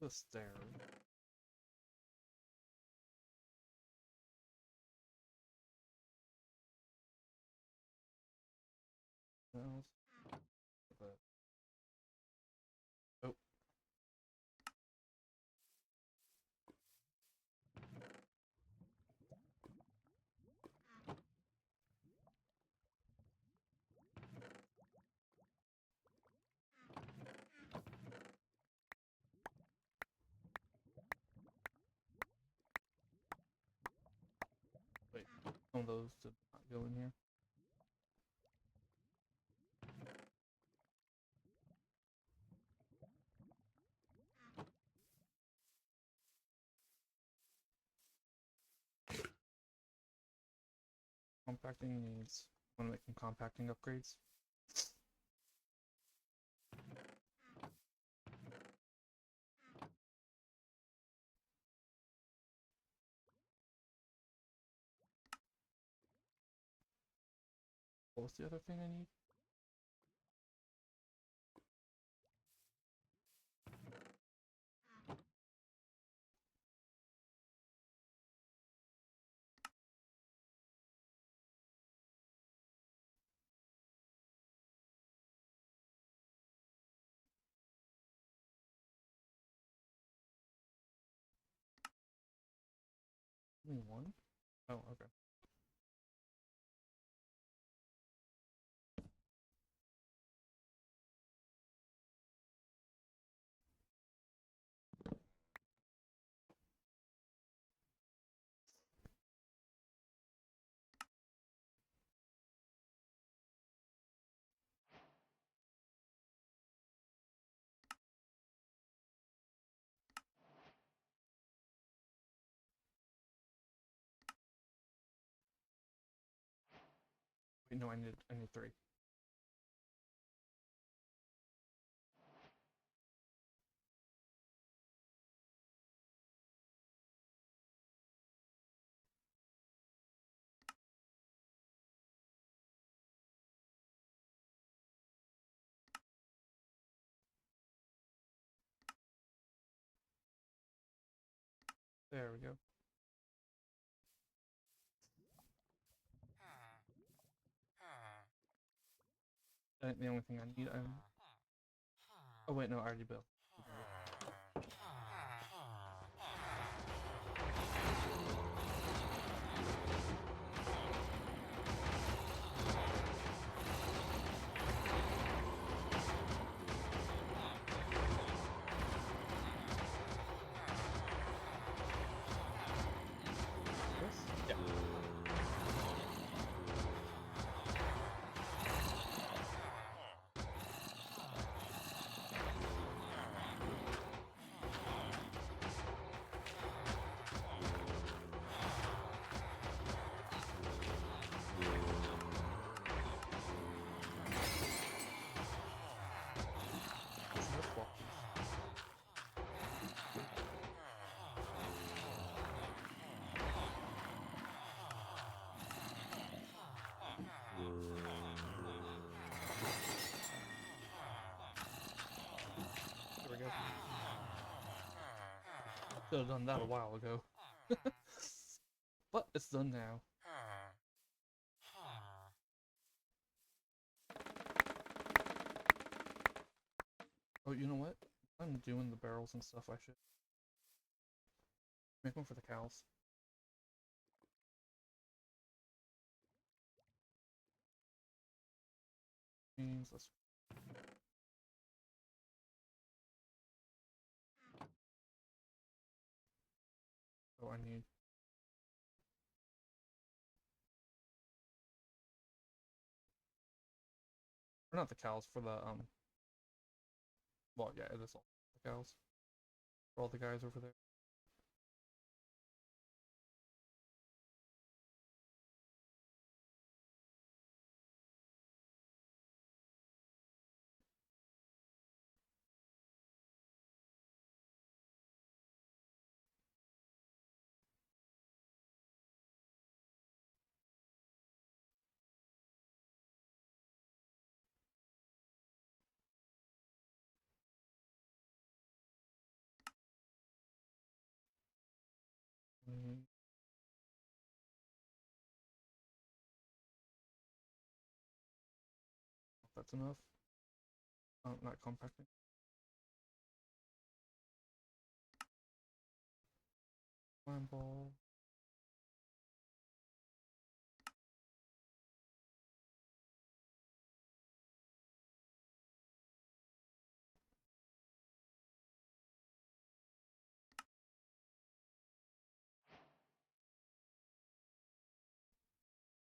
the stairs. No. Oh. Wait, some of those did not go in here. Compacting needs. I want to make some compacting upgrades. What was the other thing I need? Only one? Oh, okay. Wait, no, I need three. There we go. That ain't the only thing I need. Oh wait, no, I already built. This? Yeah. This block is- There we go. Should have done that a while ago. But it's done now. Oh, you know what? I'm doing the barrels and stuff. I should make one for the cows. Means let's. Oh, I need. Or not the cows for the Well, yeah, it is all the cows. For all the guys over there. that's enough. Not compacting. Slime ball.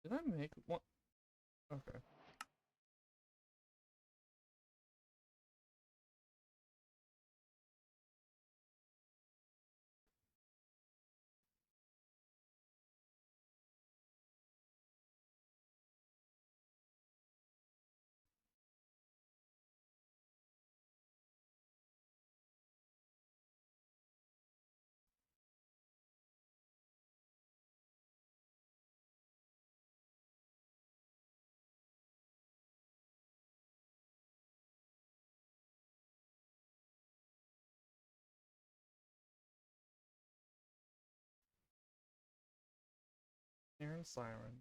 Did I make one? Okay. Siren Siren.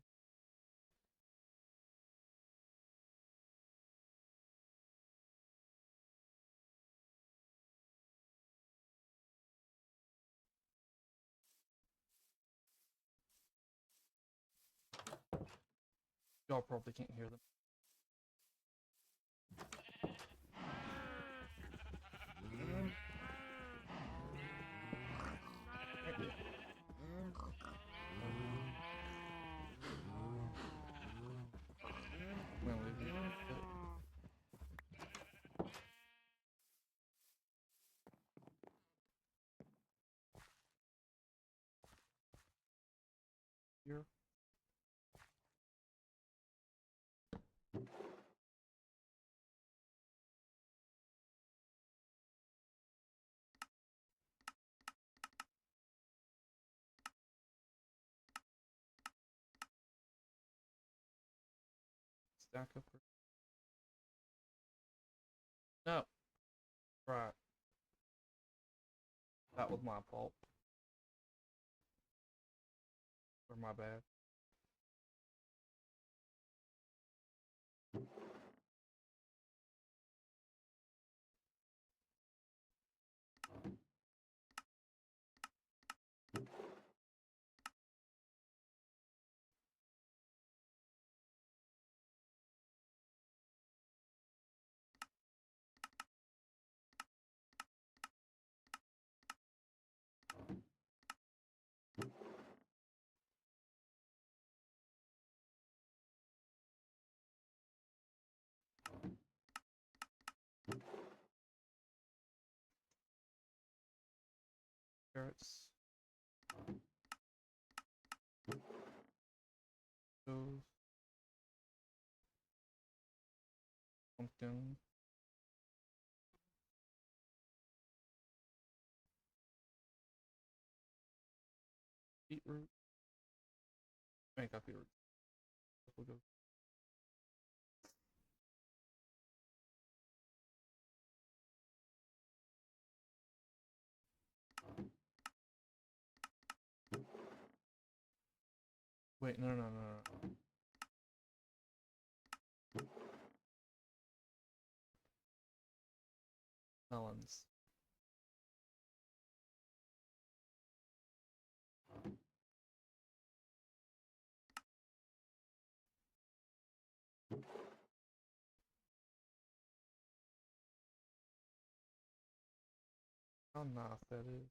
Y'all probably can't hear them. I'm gonna leave you a bit. Here. Stack up. No. Right. That was my fault. Or my bad. Carrots. Those. Pumpkin. Beetroot. I ain't got beetroot. We'll go. Wait, no. Melons. How naff that is.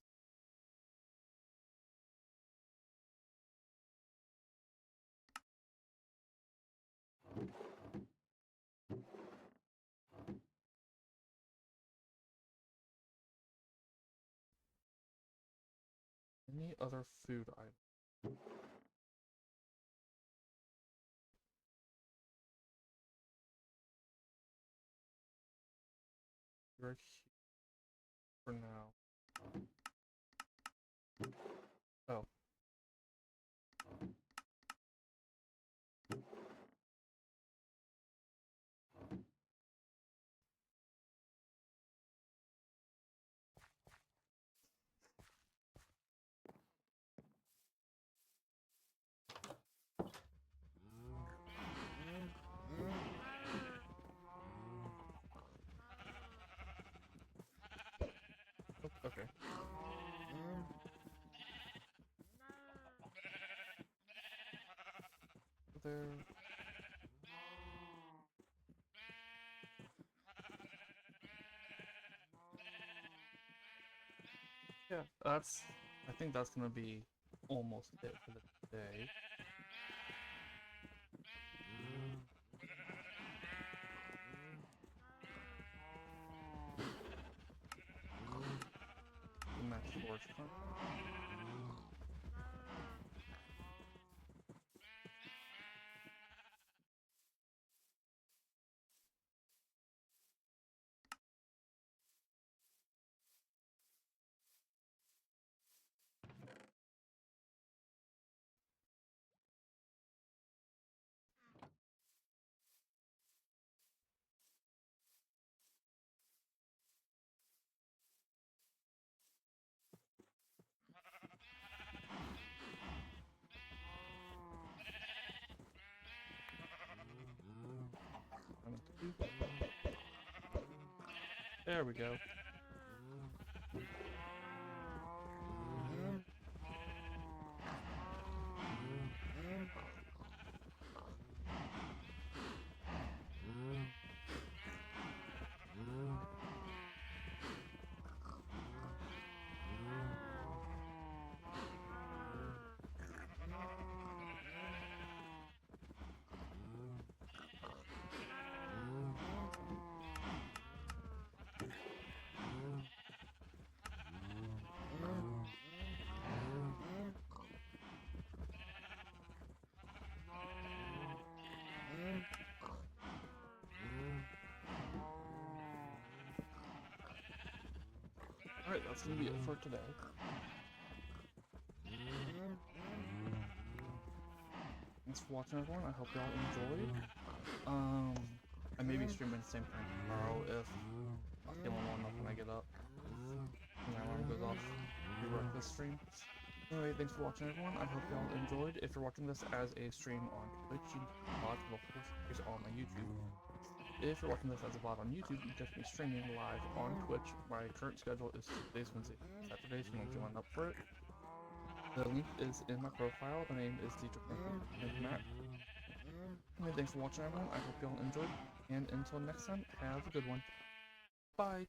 Any other food item? Right here for now. Oh. there. Yeah, I think that's gonna be almost it for the day. The max storage front. There we go. Alright, that's gonna be it for today. Thanks for watching, everyone. I hope y'all enjoyed. I may be streaming the same time tomorrow if I'm feeling well enough when I get up. When my alarm goes off, rework this stream. Anyway, thanks for watching, everyone. I hope y'all enjoyed. If you're watching this as a stream on Twitch, you can watch it, of course, it's on my YouTube. If you're watching this as a VOD on YouTube, you can catch me streaming live on Twitch. My current schedule is Tuesdays, Wednesdays, Saturdays, you know, join up for it. The link is in my profile. The name is Matt. Anyway, thanks for watching, everyone. I hope y'all enjoyed. And until next time, have a good one. Bye.